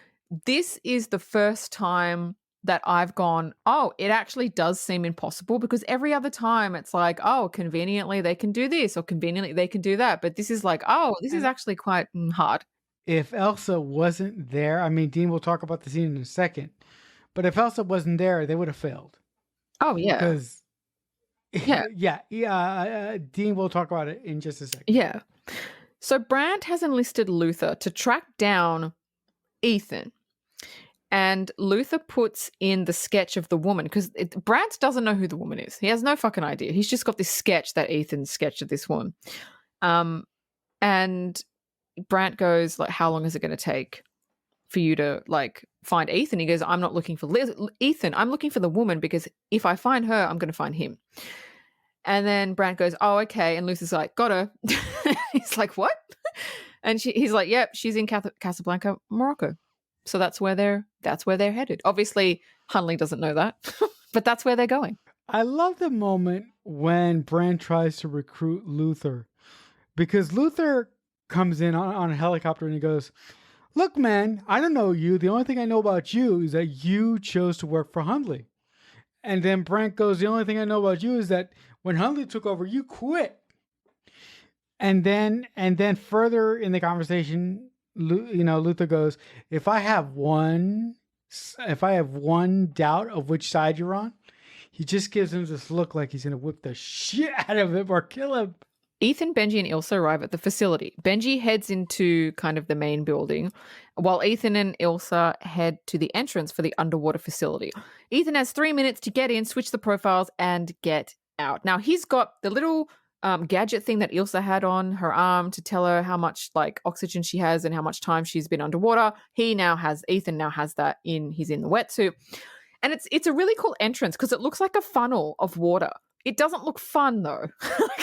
this is the first time that I've gone, oh, it actually does seem impossible, because every other time it's like, oh, conveniently they can do this or conveniently they can do that. But this is like, oh, this is actually quite hard. If Elsa wasn't there, I mean, Dean will talk about the scene in a second, but if Elsa wasn't there, they would have failed. Oh, yeah. Because, Dean will talk about it in just a second. Yeah. So Brandt has enlisted Luther to track down Ethan. And Luther puts in the sketch of the woman, because Brandt doesn't know who the woman is. He has no fucking idea. He's just got this sketch that Ethan sketched of this woman. And Brandt goes, like, how long is it going to take for you to, like, find Ethan? He goes, I'm not looking for Ethan. I'm looking for the woman, because if I find her, I'm going to find him. And then Brandt goes, oh, okay. And Luther's like, got her. He's like, what? And he's like, yep, she's in Casablanca, Morocco. So that's where they're headed. Obviously, Hunley doesn't know that, but that's where they're going. I love the moment when Brandt tries to recruit Luther, because Luther comes in on a helicopter and he goes, look, man, I don't know you. The only thing I know about you is that you chose to work for Hunley. And then Brandt goes, the only thing I know about you is that when Hunley took over, you quit. And then further in the conversation, Luther goes, if I have one doubt of which side you're on, he just gives him this look like he's going to whip the shit out of him or kill him. Ethan, Benji, and Ilsa arrive at the facility. Benji heads into kind of the main building, while Ethan and Ilsa head to the entrance for the underwater facility. Ethan has 3 minutes to get in, switch the profiles, and get out. Now, he's got the little gadget thing that Ilsa had on her arm to tell her how much like oxygen she has and how much time she's been underwater. Ethan now has that he's in the wetsuit. And it's a really cool entrance because it looks like a funnel of water. It doesn't look fun though.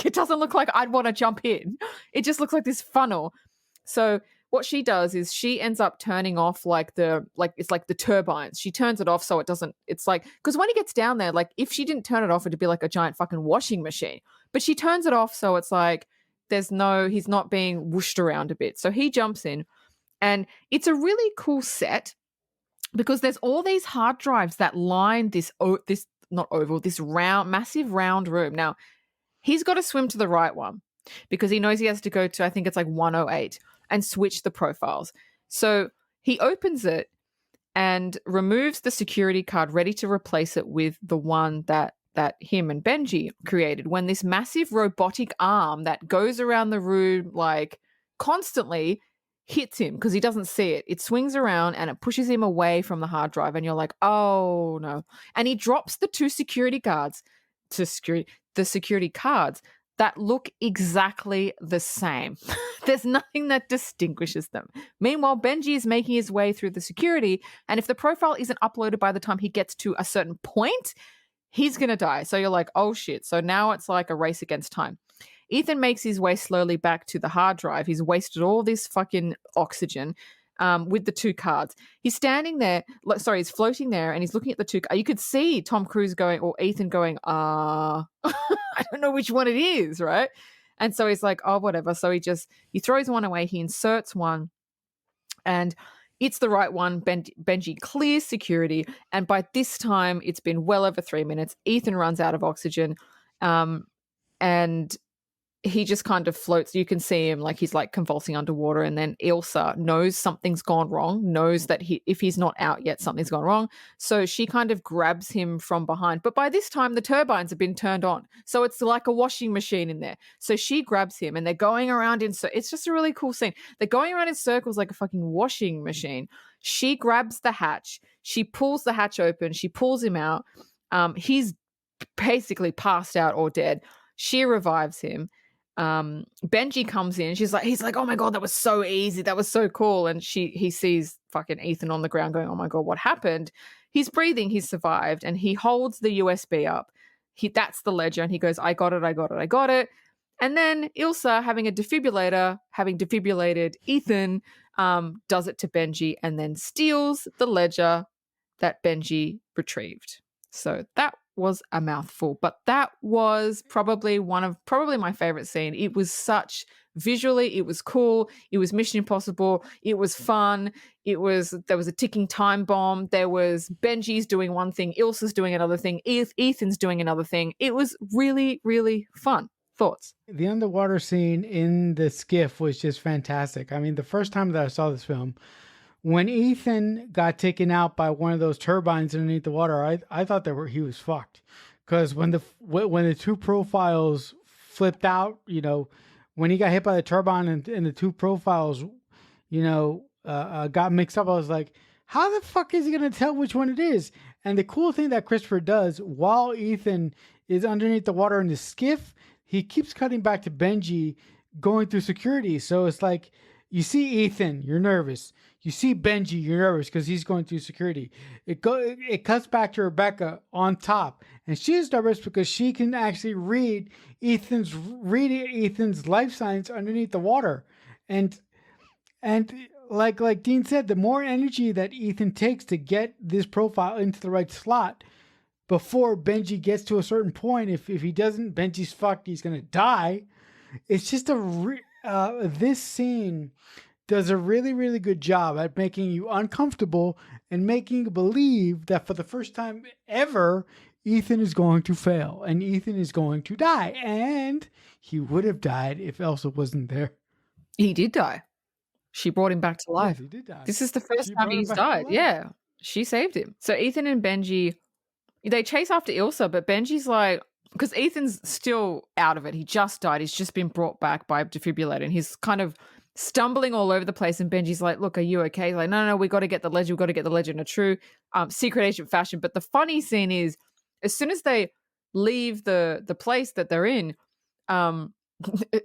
It doesn't look like I'd want to jump in. It just looks like this funnel. So what she does is she ends up turning off it's like the turbines. She turns it off so it doesn't, it's like, because when he gets down there, like if she didn't turn it off, it'd be like a giant fucking washing machine. But she turns it off so it's like he's not being whooshed around a bit. So he jumps in, and it's a really cool set because there's all these hard drives that line this massive round room. Now, he's got to swim to the right one because he knows he has to go to, I think it's like 108, and switch the profiles. So he opens it, and removes the security card, ready to replace it with the one that him and Benji created, when this massive robotic arm that goes around the room like constantly hits him because he doesn't see it. It swings around and it pushes him away from the hard drive, and you're like, oh no. And he drops the two security guards to the security cards that look exactly the same. There's nothing that distinguishes them. Meanwhile, Benji is making his way through the security, and if the profile isn't uploaded by the time he gets to a certain point, he's going to die. So you're like, oh shit. So now it's like a race against time. Ethan makes his way slowly back to the hard drive. He's wasted all this fucking oxygen with the two cards. He's standing there, he's floating there, and he's looking at the two. You could see Tom Cruise going, or Ethan going, I don't know which one it is, right? And so he's like, oh, whatever. So he throws one away, he inserts one, and it's the right one. Benji clears security, and by this time, it's been well over 3 minutes. Ethan runs out of oxygen, and he just kind of floats. You can see him like he's like convulsing underwater, and then Ilsa knows something's gone wrong, knows that if he's not out yet, something's gone wrong. So she kind of grabs him from behind. But by this time, the turbines have been turned on. So it's like a washing machine in there. So she grabs him, and they're going around it's just a really cool scene. They're going around in circles like a fucking washing machine. She grabs the hatch. She pulls the hatch open. She pulls him out. He's basically passed out or dead. She revives him. Benji comes in. He's like, oh my God, that was so easy. That was so cool. And he sees fucking Ethan on the ground going, oh my God, what happened? He's breathing. He's survived. And he holds the USB up. That's the ledger. And he goes, I got it. And then Ilsa, having a defibrillator, having defibrillated Ethan, does it to Benji and then steals the ledger that Benji retrieved. So that was a mouthful, but that was probably my favorite scene. It was visually, it was cool. It was Mission Impossible. It was fun. There was a ticking time bomb. There was Benji's doing one thing, Ilsa's doing another thing, Ethan's doing another thing. It was really, really fun. Thoughts? The underwater scene in the skiff was just fantastic. I mean, the first time that I saw this film, when Ethan got taken out by one of those turbines underneath the water, I thought he was fucked, because when the two profiles flipped out, when he got hit by the turbine and the two profiles, got mixed up, I was like, how the fuck is he gonna tell which one it is? And the cool thing that Christopher does while Ethan is underneath the water in the skiff, he keeps cutting back to Benji going through security. So it's like, you see Ethan, you're nervous. You see Benji, you're nervous because he's going through security. It cuts back to Rebecca on top, and she's nervous because she can actually read Ethan's life signs underneath the water. And like Dean said, the more energy that Ethan takes to get this profile into the right slot before Benji gets to a certain point, if he doesn't, Benji's fucked. He's gonna die. It's just this scene does a really, really good job at making you uncomfortable and making you believe that for the first time ever, Ethan is going to fail and Ethan is going to die. And he would have died if Elsa wasn't there. He did die. She brought him back to life. Yes, he did die. This is the first time he's died. Yeah, she saved him. So Ethan and Benji, they chase after Ilsa, but Benji's like, because Ethan's still out of it. He just died. He's just been brought back by a defibrillator, and he's kind of stumbling all over the place. And Benji's like, look, are you okay? He's like, no, we got to get the ledger. We got to get the ledger in a true secret agent fashion. But the funny scene is, as soon as they leave the place that they're in,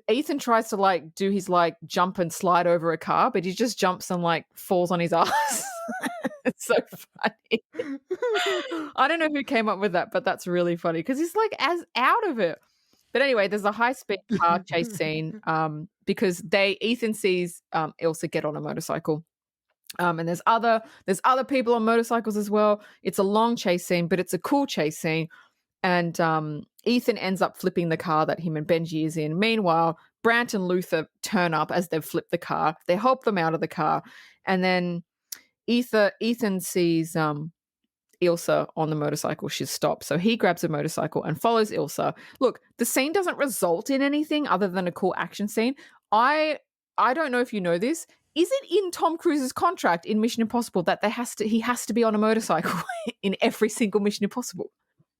Ethan tries to like do his like jump and slide over a car, but he just jumps and like falls on his ass. It's so funny. I don't know who came up with that, but that's really funny because he's like as out of it. But anyway, there's a high-speed car chase scene because Ethan sees Ilsa get on a motorcycle. And there's other people on motorcycles as well. It's a long chase scene, but it's a cool chase scene. And Ethan ends up flipping the car that him and Benji is in. Meanwhile, Brant and Luther turn up as they've flipped the car. They help them out of the car. And then Ethan sees Ilsa on the motorcycle. She's stopped. So he grabs a motorcycle and follows Ilsa. Look, the scene doesn't result in anything other than a cool action scene. I don't know if you know this. is it in Tom Cruise's contract in Mission Impossible that he has to be on a motorcycle in every single Mission Impossible?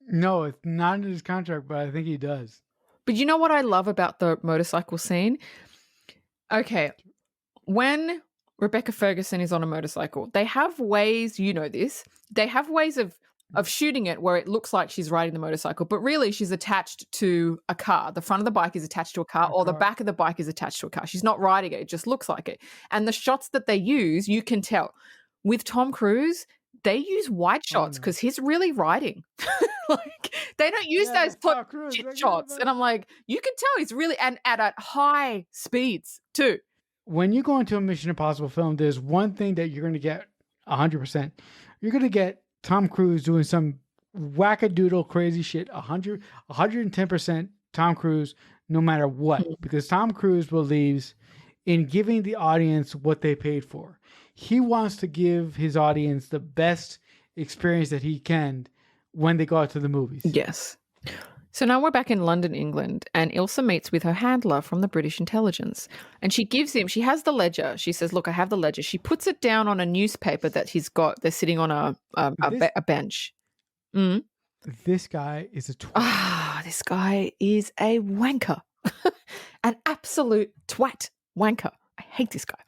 No, it's not in his contract, but I think he does. But you know what I love about the motorcycle scene? Okay, when Rebecca Ferguson is on a motorcycle, they have ways, you know this, they have ways of shooting it where it looks like she's riding the motorcycle, but really she's attached to a car. The front of the bike is attached to a car, or the back of the bike is attached to a car. She's not riding it. It just looks like it. And the shots that they use, you can tell. With Tom Cruise, they use wide shots because he's really riding. Like, they don't use those shots. And I'm like, you can tell he's really, and at high speeds too. When you go into a Mission Impossible film, there's one thing that you're going to get 100%. You're going to get Tom Cruise doing some wackadoodle crazy shit, 110% Tom Cruise, no matter what, because Tom Cruise believes in giving the audience what they paid for. He wants to give his audience the best experience that he can when they go out to the movies. Yes. So now we're back in London, England, and Ilsa meets with her handler from the British intelligence. And she has the ledger. She says, look, I have the ledger. She puts it down on a newspaper that he's got. They're sitting on a bench. Mm. This guy is a twat. This guy is a wanker. An absolute twat wanker. I hate this guy.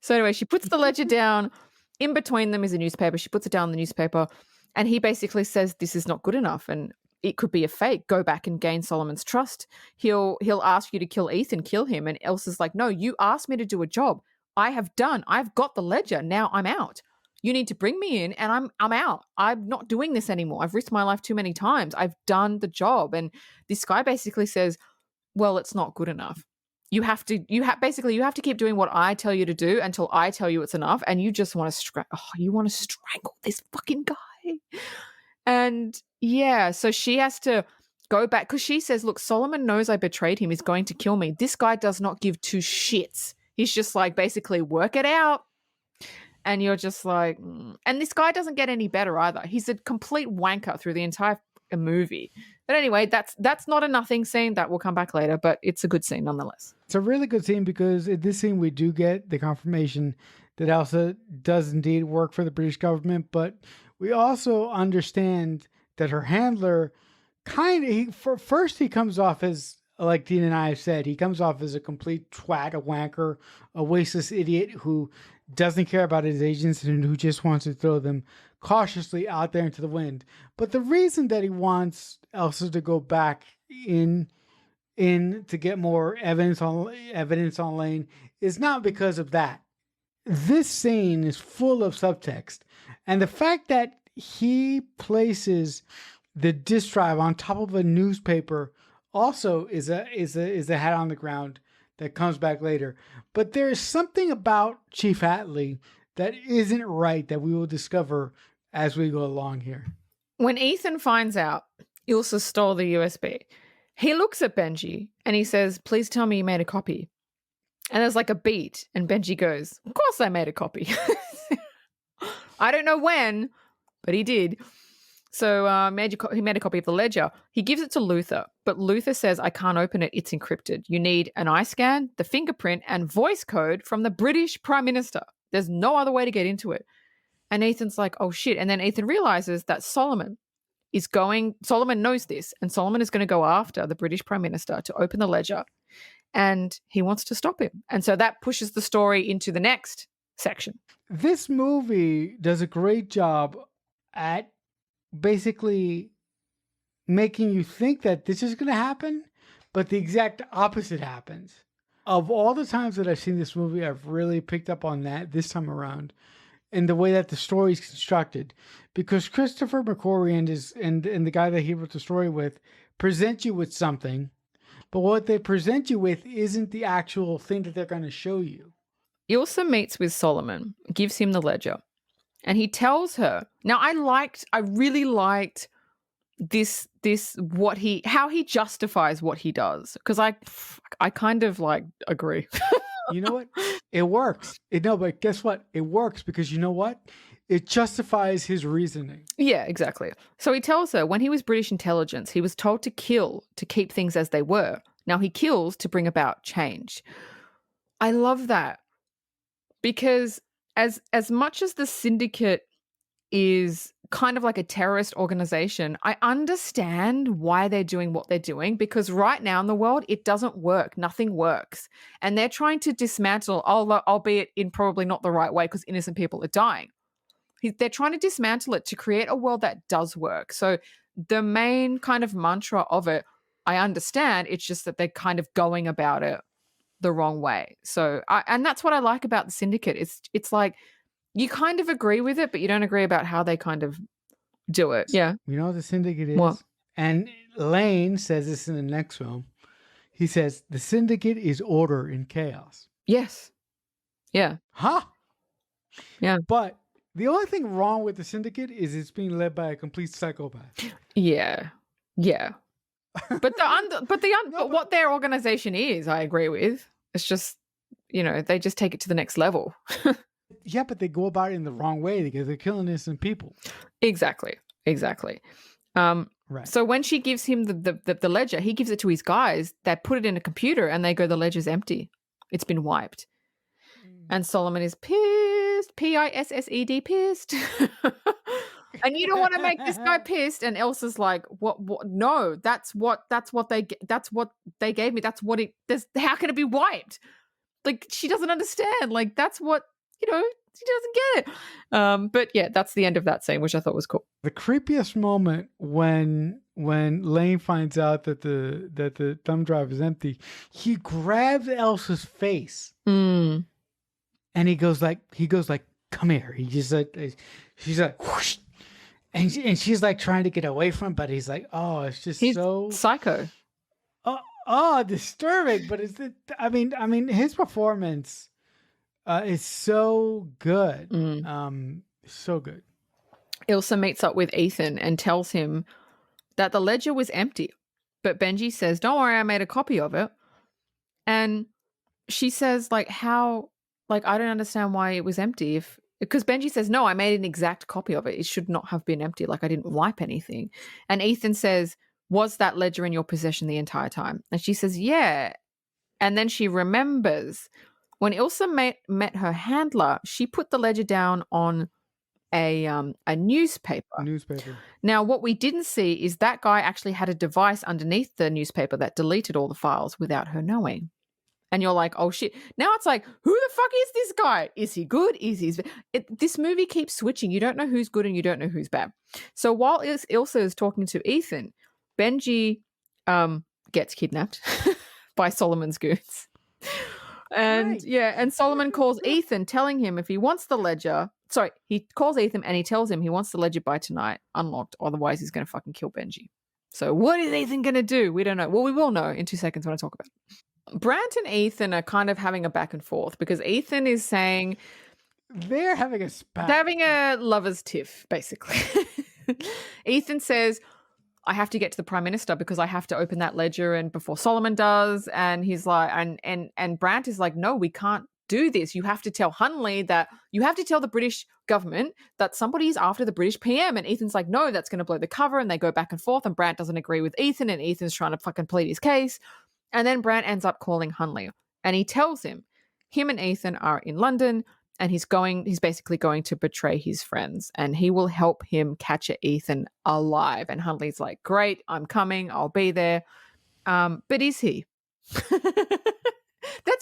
So anyway, she puts the ledger down. In between them is a newspaper. She puts it down on the newspaper. And he basically says, this is not good enough. And it could be a fake. Go back and gain Solomon's trust. He'll ask you to kill Ethan, kill him. And Elsa's like, no, you asked me to do a job. I've got the ledger. Now I'm out. You need to bring me in and I'm out. I'm not doing this anymore. I've risked my life too many times. I've done the job. And this guy basically says, well, it's not good enough. You have to keep doing what I tell you to do until I tell you it's enough. And you just want to strangle this fucking guy. And yeah, so she has to go back because she says, look, Solomon knows I betrayed him. He's going to kill me. This guy does not give two shits. He's just like, basically work it out. And you're just like, and this guy doesn't get any better either. He's a complete wanker through the entire movie. But anyway, that's not a nothing scene. That will come back later, but it's a good scene nonetheless. It's a really good scene because in this scene we do get the confirmation that Elsa does indeed work for the British government, but we also understand that her handler he comes off as, like Dean and I have said, he comes off as a complete twat, a wanker, a wasteless idiot who doesn't care about his agents and who just wants to throw them cautiously out there into the wind. But the reason that he wants Elsa to go back in to get more evidence on Lane is not because of that. This scene is full of subtext, and the fact that he places the disk drive on top of a newspaper also is a hat on the ground that comes back later. But there is something about Chief Atlee that isn't right that we will discover as we go along here. When Ethan finds out Ilsa stole the USB, he looks at Benji and he says, please tell me you made a copy. And there's like a beat, and Benji goes, of course I made a copy. I don't know when, but he did. So he made a copy of the ledger. He gives it to Luther, but Luther says, I can't open it. It's encrypted. You need an eye scan, the fingerprint, and voice code from the British Prime Minister. There's no other way to get into it. And Ethan's like, oh shit. And then Ethan realizes that Solomon knows this, and Solomon is going to go after the British Prime Minister to open the ledger, and he wants to stop him. And so that pushes the story into the next section. This movie does a great job at basically making you think that this is going to happen, but the exact opposite happens. Of all the times that I've seen this movie, I've really picked up on that this time around, and the way that the story is constructed, because Christopher McQuarrie and the guy that he wrote the story with present you with something, but what they present you with isn't the actual thing that they're going to show you. Ilsa meets with Solomon, gives him the ledger, and he tells her. Now, I really liked how he justifies what he does, because I kind of like agree. You know what? It works. But guess what? It works because you know what? It justifies his reasoning. Yeah, exactly. So he tells her when he was British intelligence, he was told to kill to keep things as they were. Now he kills to bring about change. I love that. because as much as the syndicate is kind of like a terrorist organization, I understand why they're doing what they're doing, because right now in the world, it doesn't work. Nothing works. And they're trying to dismantle, albeit in probably not the right way, because innocent people are dying. They're trying to dismantle it to create a world that does work. So the main kind of mantra of it, I understand. It's just that they're kind of going about it the wrong way. So, and that's what I like about the syndicate. It's like, you kind of agree with it, but you don't agree about how they kind of do it. Yeah. You know what the syndicate is? What? And Lane says this in the next film. He says, the syndicate is order in chaos. Yes. Yeah. Huh? Yeah. But the only thing wrong with the syndicate is it's being led by a complete psychopath. Yeah. Yeah. But what their organization is, I agree with. It's just, they just take it to the next level. Yeah, but they go about it in the wrong way because they're killing innocent people. Exactly. Right. So when she gives him the ledger, he gives it to his guys. They put it in a computer and they go, the ledger's empty. It's been wiped. And Solomon is pissed. Pissed. Pissed. And you don't want to make this guy pissed. And Elsa's like, what? No, that's what they gave me. That's what how can it be wiped? Like, she doesn't understand. Like, that's what, she doesn't get it. But yeah, that's the end of that scene, which I thought was cool. The creepiest moment when Lane finds out that the thumb drive is empty, he grabs Elsa's face. Mm. And he goes like, come here. He just she's like, whoosh. And she's like trying to get away from him, but he's like, oh, it's just he's so psycho. Disturbing. But I mean, his performance is so good. So good. Ilsa meets up with Ethan and tells him that the ledger was empty. But Benji says, don't worry, I made a copy of it. And she says, like, how, like, I don't understand why it was empty because Benji says, no, I made an exact copy of it. It should not have been empty. Like, I didn't wipe anything. And Ethan says, was that ledger in your possession the entire time? And she says, yeah. And then she remembers when Ilsa met her handler, she put the ledger down on a newspaper. Now, what we didn't see is that guy actually had a device underneath the newspaper that deleted all the files without her knowing. And you're like, oh shit. Now it's like, who the fuck is this guy? Is he good? This movie keeps switching. You don't know who's good and you don't know who's bad. So while Ilsa is talking to Ethan, Benji gets kidnapped by Solomon's goons. And right. Yeah, and Solomon calls Ethan, telling him if he wants the ledger. Sorry, he calls Ethan and he tells him he wants the ledger by tonight, unlocked. Otherwise, he's going to fucking kill Benji. So what is Ethan going to do? We don't know. Well, we will know in 2 seconds when I talk about it. Brant and Ethan are kind of having a back and forth because Ethan is saying they're having a spat. They're having a lover's tiff, basically. Ethan says, I have to get to the Prime Minister because I have to open that ledger and before Solomon does. And he's like, and Brant is like, no, we can't do this. You have to tell Hunley that you have to tell the British government that somebody's after the British PM. And Ethan's like, no, that's going to blow the cover. And they go back and forth and Brant doesn't agree with Ethan and Ethan's trying to fucking plead his case. And then Brant ends up calling Hunley and he tells him and Ethan are in London and he's basically going to betray his friends and he will help him catch Ethan alive. And Hunley's like, great, I'm coming. I'll be there. But is he? That's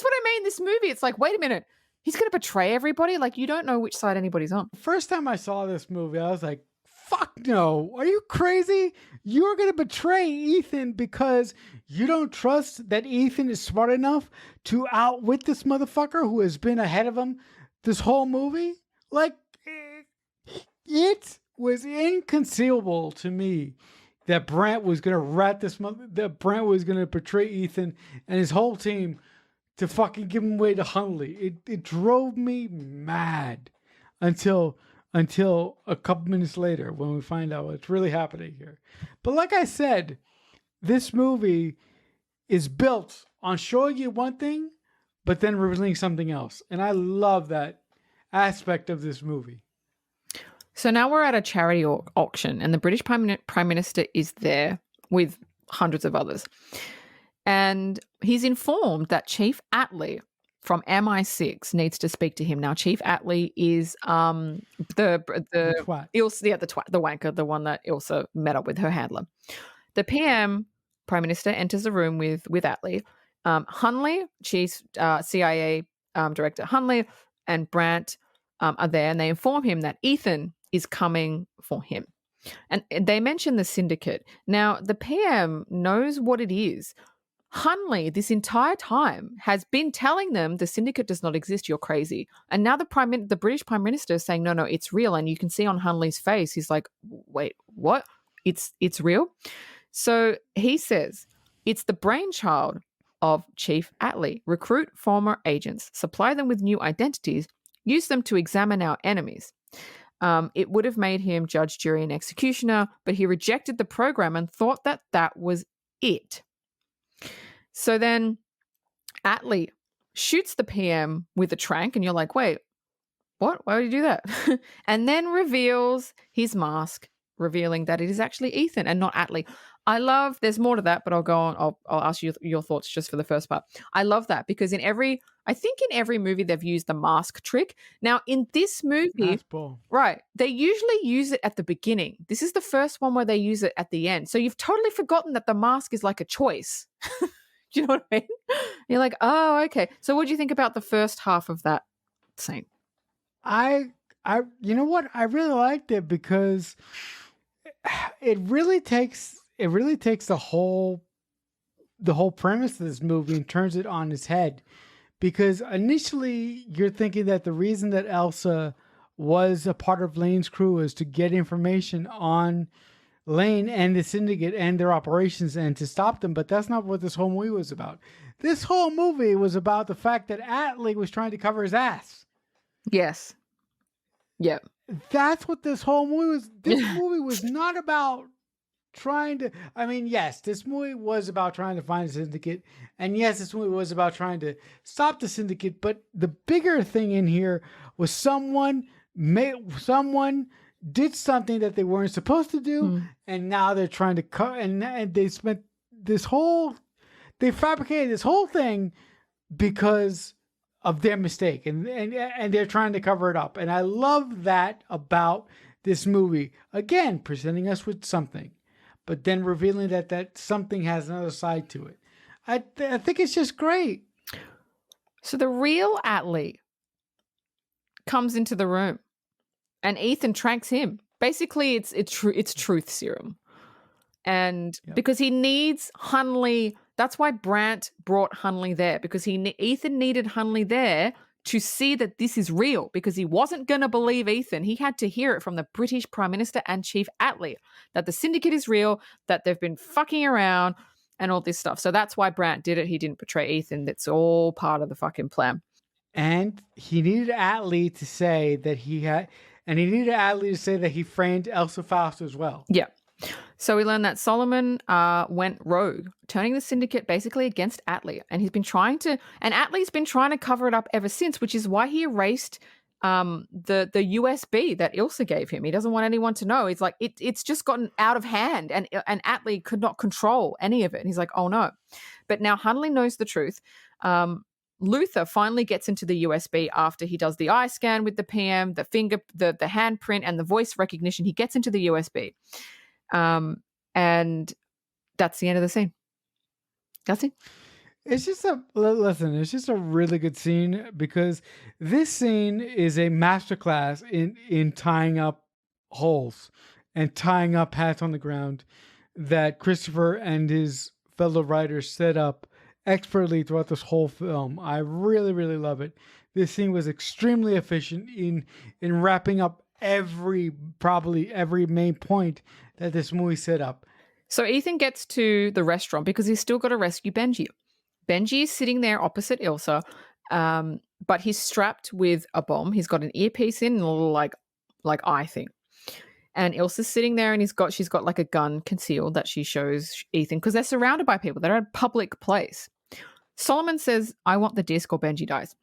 what I mean. This movie, it's like, wait a minute. He's going to betray everybody? Like, you don't know which side anybody's on. First time I saw this movie, I was like, fuck no. Are you crazy? You're going to betray Ethan because you don't trust that Ethan is smart enough to outwit this motherfucker who has been ahead of him this whole movie? Like, it was inconceivable to me that Brant was going to that Brant was going to betray Ethan and his whole team to fucking give him away to Hunley. It drove me mad until a couple minutes later when we find out what's really happening here. But like I said, this movie is built on showing you one thing, but then revealing something else. And I love that aspect of this movie. So now we're at a charity auction and the British Prime Minister is there with hundreds of others. And he's informed that Chief Attlee from MI6 needs to speak to him. Now, Chief Atlee is the twat. Ilsa, the twat, the wanker, the one that Ilsa met up with her handler. The PM, Prime Minister, enters the room with Atlee. Hunley, Chief CIA Director Hunley, and Brandt are there, and they inform him that Ethan is coming for him. And they mention the syndicate. Now, the PM knows what it is. Hunley, this entire time, has been telling them the syndicate does not exist. You're crazy. And now the British Prime Minister is saying, no, it's real. And you can see on Hunley's face, he's like, wait, what? It's real? So he says, it's the brainchild of Chief Atlee. Recruit former agents, supply them with new identities, use them to examine our enemies. It would have made him judge, jury, and executioner, but he rejected the program and thought that was it. So then Atlee shoots the PM with a trank, and you're like, wait, what? Why would you do that? And then reveals his mask, revealing that it is actually Ethan and not Atlee. There's more to that, but I'll go on. I'll ask you your thoughts just for the first part. I love that because in every movie they've used the mask trick. Now in this movie, right, they usually use it at the beginning. This is the first one where they use it at the end. So you've totally forgotten that the mask is like a choice. Do you know what I mean? You're like, oh, okay. So what do you think about the first half of that scene? You know what? I really liked it because it really takes the whole premise of this movie and turns it on its head. Because initially you're thinking that the reason that Elsa was a part of Lane's crew is to get information on Lane and the syndicate and their operations and to stop them, but that's not what this whole movie was about. This whole movie was about the fact that Atlee was trying to cover his ass. Yes. Yep. That's what this whole movie was. This movie was not about trying to, yes, this movie was about trying to find the syndicate, and yes, this movie was about trying to stop the syndicate, but the bigger thing in here was someone did something that they weren't supposed to do, and now they're trying to cut, and they fabricated this whole thing because of their mistake, and they're trying to cover it up. And I love that about this movie. Again, presenting us with something, but then revealing that something has another side to it. I think it's just great. So the real Atlee comes into the room, and Ethan tranks him. Basically, it's truth serum, and because he needs Hunley. That's why Brandt brought Hunley there, because Ethan needed Hunley there to see that this is real, because he wasn't going to believe Ethan. He had to hear it from the British Prime Minister and Chief Atlee that the syndicate is real, that they've been fucking around and all this stuff. So that's why Brandt did it. He didn't betray Ethan. That's all part of the fucking plan. And he needed Atlee to say that he framed Elsa Faust as well. Yeah. So we learned that Solomon went rogue, turning the syndicate basically against Atlee. And Atlee's been trying to cover it up ever since, which is why he erased the USB that Ilsa gave him. He doesn't want anyone to know. It's like, it's just gotten out of hand, and Atlee could not control any of it. And he's like, oh no. But now Hunley knows the truth. Luther finally gets into the USB after he does the eye scan with the PM, the handprint, and the voice recognition. He gets into the USB. And that's the end of the scene. That's it. It's just a really good scene, because this scene is a masterclass in tying up holes and tying up hats on the ground that Christopher and his fellow writers set up expertly throughout this whole film. I really, really love it. This scene was extremely efficient in wrapping up probably every main point that this movie set up. So Ethan gets to the restaurant because he's still got to rescue Benji. Benji is sitting there opposite Ilsa, but he's strapped with a bomb. He's got an earpiece in and a little like eye thing. And Ilsa's sitting there, and she's got like a gun concealed that she shows Ethan, because they're surrounded by people. They're at a public place. Solomon says, I want the disc or Benji dies.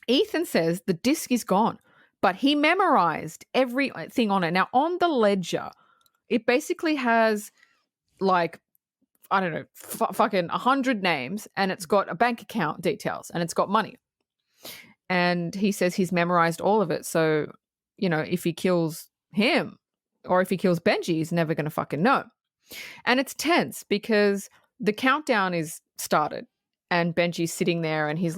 Ethan says the disc is gone, but he memorized everything on it. Now, on the ledger, it basically has like, I don't know, fucking 100 names, and it's got a bank account details, and it's got money. And he says he's memorized all of it. So, if he kills him or if he kills Benji, he's never going to fucking know. And it's tense because the countdown is started and Benji's sitting there and he's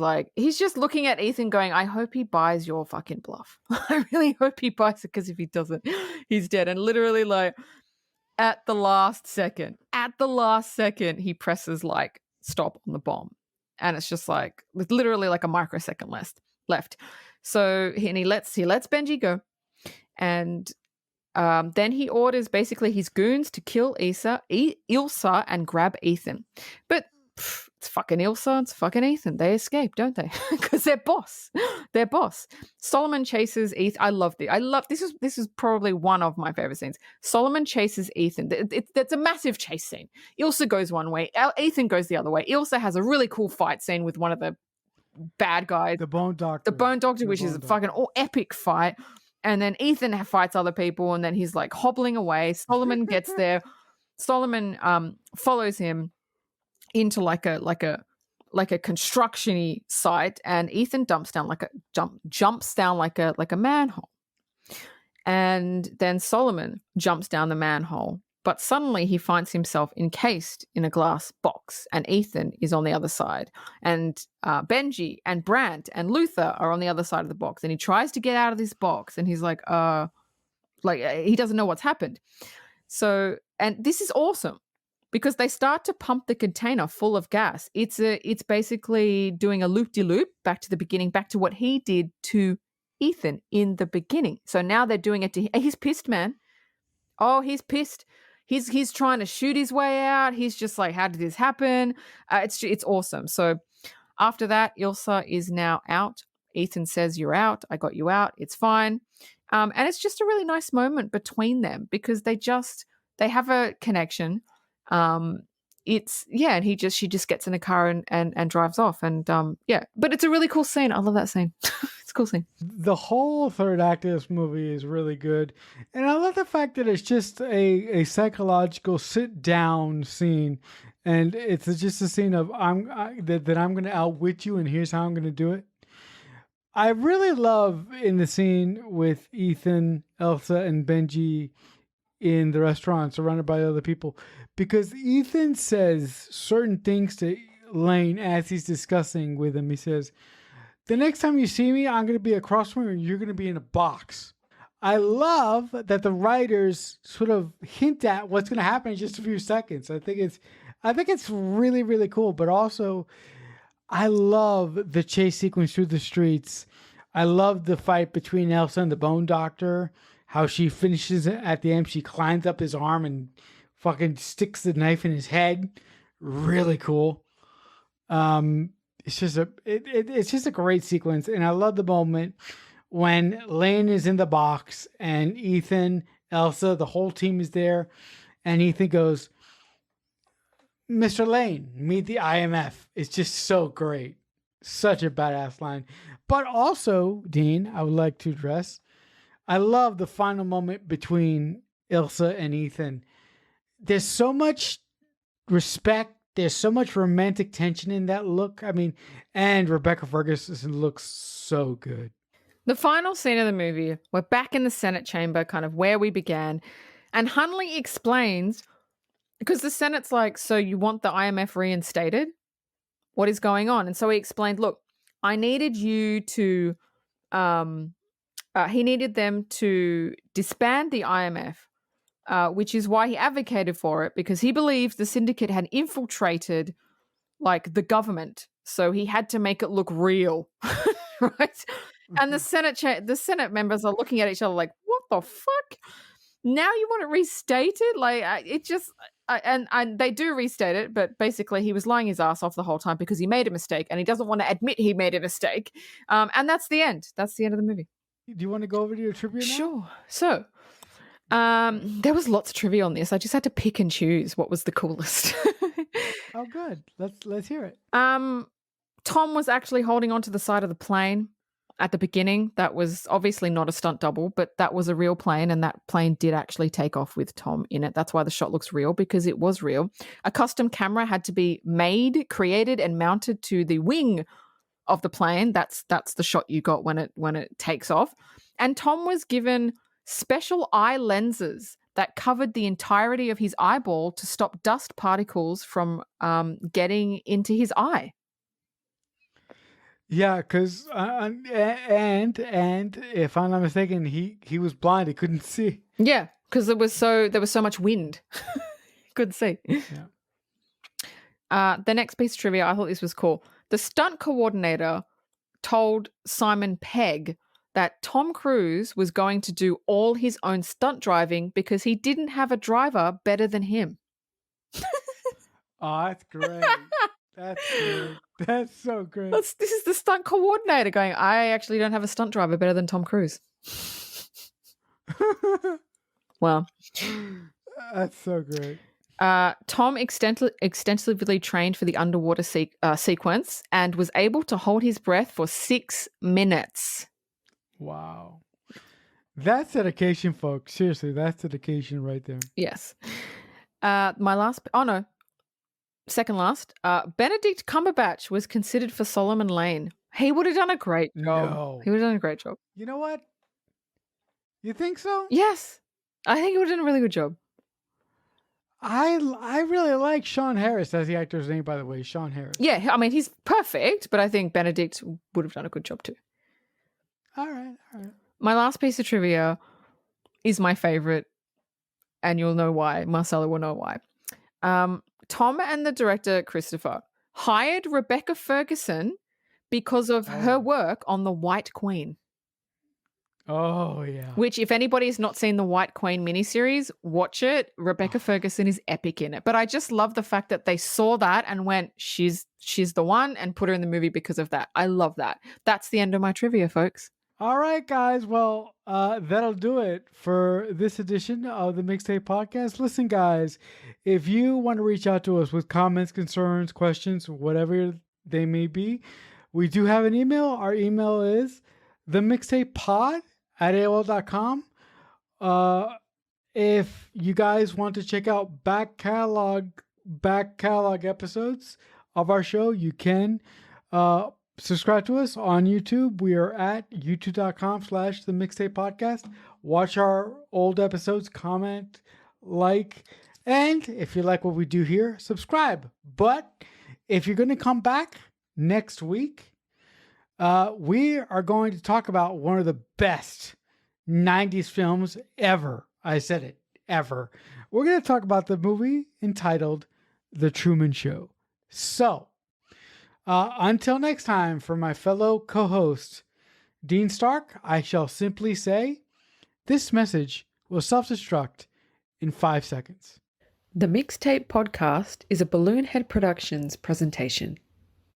just looking at Ethan going, I hope he buys your fucking bluff. I really hope he buys it, because if he doesn't, he's dead. And literally, like, at the last second, he presses like stop on the bomb. And it's just like, with literally like a microsecond left. So he lets Benji go. And then he orders basically his goons to kill Ilsa and grab Ethan. But it's fucking Ilsa, it's fucking Ethan. They escape, don't they? Because they're boss. Solomon chases Ethan. I love this. This is probably one of my favorite scenes. Solomon chases Ethan. It's a massive chase scene. Ilsa goes one way, Ethan goes the other way. Ilsa has a really cool fight scene with one of the bad guys, the Bone Doctor, which is a fucking epic fight. And then Ethan fights other people, and then he's like hobbling away. Solomon gets there. Solomon follows him into like a construction-y site, and Ethan jumps down like a manhole. And then Solomon jumps down the manhole, but suddenly he finds himself encased in a glass box, and Ethan is on the other side. And Benji and Brandt and Luther are on the other side of the box, and he tries to get out of this box, and he's like he doesn't know what's happened. So, and this is awesome because they start to pump the container full of gas. It's basically doing a loop-de-loop back to the beginning, back to what he did to Ethan in the beginning. So now they're doing it to he's pissed, man. Oh, he's pissed. He's trying to shoot his way out. He's just like, how did this happen? It's awesome. So after that, Ilsa is now out. Ethan says, you're out. I got you out. It's fine. And it's just a really nice moment between them because they have a connection. And she just gets in the car and drives off. And but it's a really cool scene. I love that scene. It's a cool scene. The whole third act of this movie is really good. And I love the fact that it's just a psychological sit down scene. And it's just a scene of that I'm going to outwit you, and here's how I'm going to do it. I really love in the scene with Ethan, Elsa, and Benji in the restaurant surrounded by other people, because Ethan says certain things to Lane as he's discussing with him. He says, the next time you see me, I'm going to be across from you and you're going to be in a box. I love that the writers sort of hint at what's going to happen in just a few seconds. I think it's really, really cool. But also, I love the chase sequence through the streets. I love the fight between Elsa and the Bone Doctor. How she finishes it at the end. She climbs up his arm and fucking sticks the knife in his head. Really cool. It's just a great sequence, and I love the moment when Lane is in the box and Ethan, Elsa, the whole team is there, and Ethan goes, Mr. Lane, meet the IMF. It's just so great. Such a badass line. But also, Dean, I would like to address, I love the final moment between Ilsa and Ethan. There's so much respect. There's so much romantic tension in that look. I mean, and Rebecca Ferguson looks so good. The final scene of the movie, we're back in the Senate chamber, kind of where we began. And Hunley explains, because the Senate's like, so you want the IMF reinstated? What is going on? And so he explained, look, I needed you to... he needed them to disband the IMF, which is why he advocated for it, because he believes the syndicate had infiltrated like the government. So he had to make it look real, right? Mm-hmm. And the Senate members are looking at each other like, what the fuck? Now you want it restated? Like and they do restate it, but basically he was lying his ass off the whole time because he made a mistake and he doesn't want to admit he made a mistake. And that's the end. That's the end of the movie. Do you want to go over to your trivia now? Sure. So, there was lots of trivia on this. I just had to pick and choose what was the coolest. Oh, good. Let's hear it. Tom was actually holding onto the side of the plane at the beginning. That was obviously not a stunt double, but that was a real plane, and that plane did actually take off with Tom in it. That's why the shot looks real, because it was real. A custom camera had to be created, and mounted to the wing of the plane. That's the shot you got when it takes off. And Tom was given special eye lenses that covered the entirety of his eyeball to stop dust particles from getting into his eye. Yeah, because and if I'm not mistaken, he was blind. He couldn't see. Yeah, because there was so much wind. Couldn't see. Yeah. The next piece of trivia, I thought this was cool. The stunt coordinator told Simon Pegg that Tom Cruise was going to do all his own stunt driving because he didn't have a driver better than him. Oh, that's great. That's great. That's so great. This is the stunt coordinator going, I actually don't have a stunt driver better than Tom Cruise. Well, that's so great. Tom extensively trained for the underwater sequence and was able to hold his breath for 6 minutes. Wow. That's dedication, folks. Seriously, that's dedication right there. Yes. Second last. Benedict Cumberbatch was considered for Solomon Lane. He would have done a great job. No. He would have done a great job. You know what? You think so? Yes. I think he would have done a really good job. I really like Sean Harris. That's the actor's name, by the way, Sean Harris. Yeah, I mean, he's perfect, but I think Benedict would have done a good job too. All right. My last piece of trivia is my favorite, and you'll know why. Marcella will know why. Tom and the director, Christopher, hired Rebecca Ferguson because of her work on The White Queen. Oh, yeah. Which, if anybody's not seen the White Queen miniseries, watch it. Rebecca Ferguson is epic in it. But I just love the fact that they saw that and went, she's the one, and put her in the movie because of that. I love that. That's the end of my trivia, folks. All right, guys. Well, that'll do it for this edition of the Mixtape Podcast. Listen, guys, if you want to reach out to us with comments, concerns, questions, whatever they may be, we do have an email. Our email is themixtapepod@AOL.com. If you guys want to check out back catalog episodes of our show, you can subscribe to us on YouTube. We are at youtube.com/themixtapepodcast. Watch our old episodes, comment, like, and if you like what we do here, subscribe. But if you're going to come back next week, we are going to talk about one of the best 90s films ever. I said it, ever. We're going to talk about the movie entitled The Truman Show. So, until next time, for my fellow co-host, Dean Stark, I shall simply say, this message will self-destruct in 5 seconds. The Mixtape Podcast is a Balloonhead Productions presentation.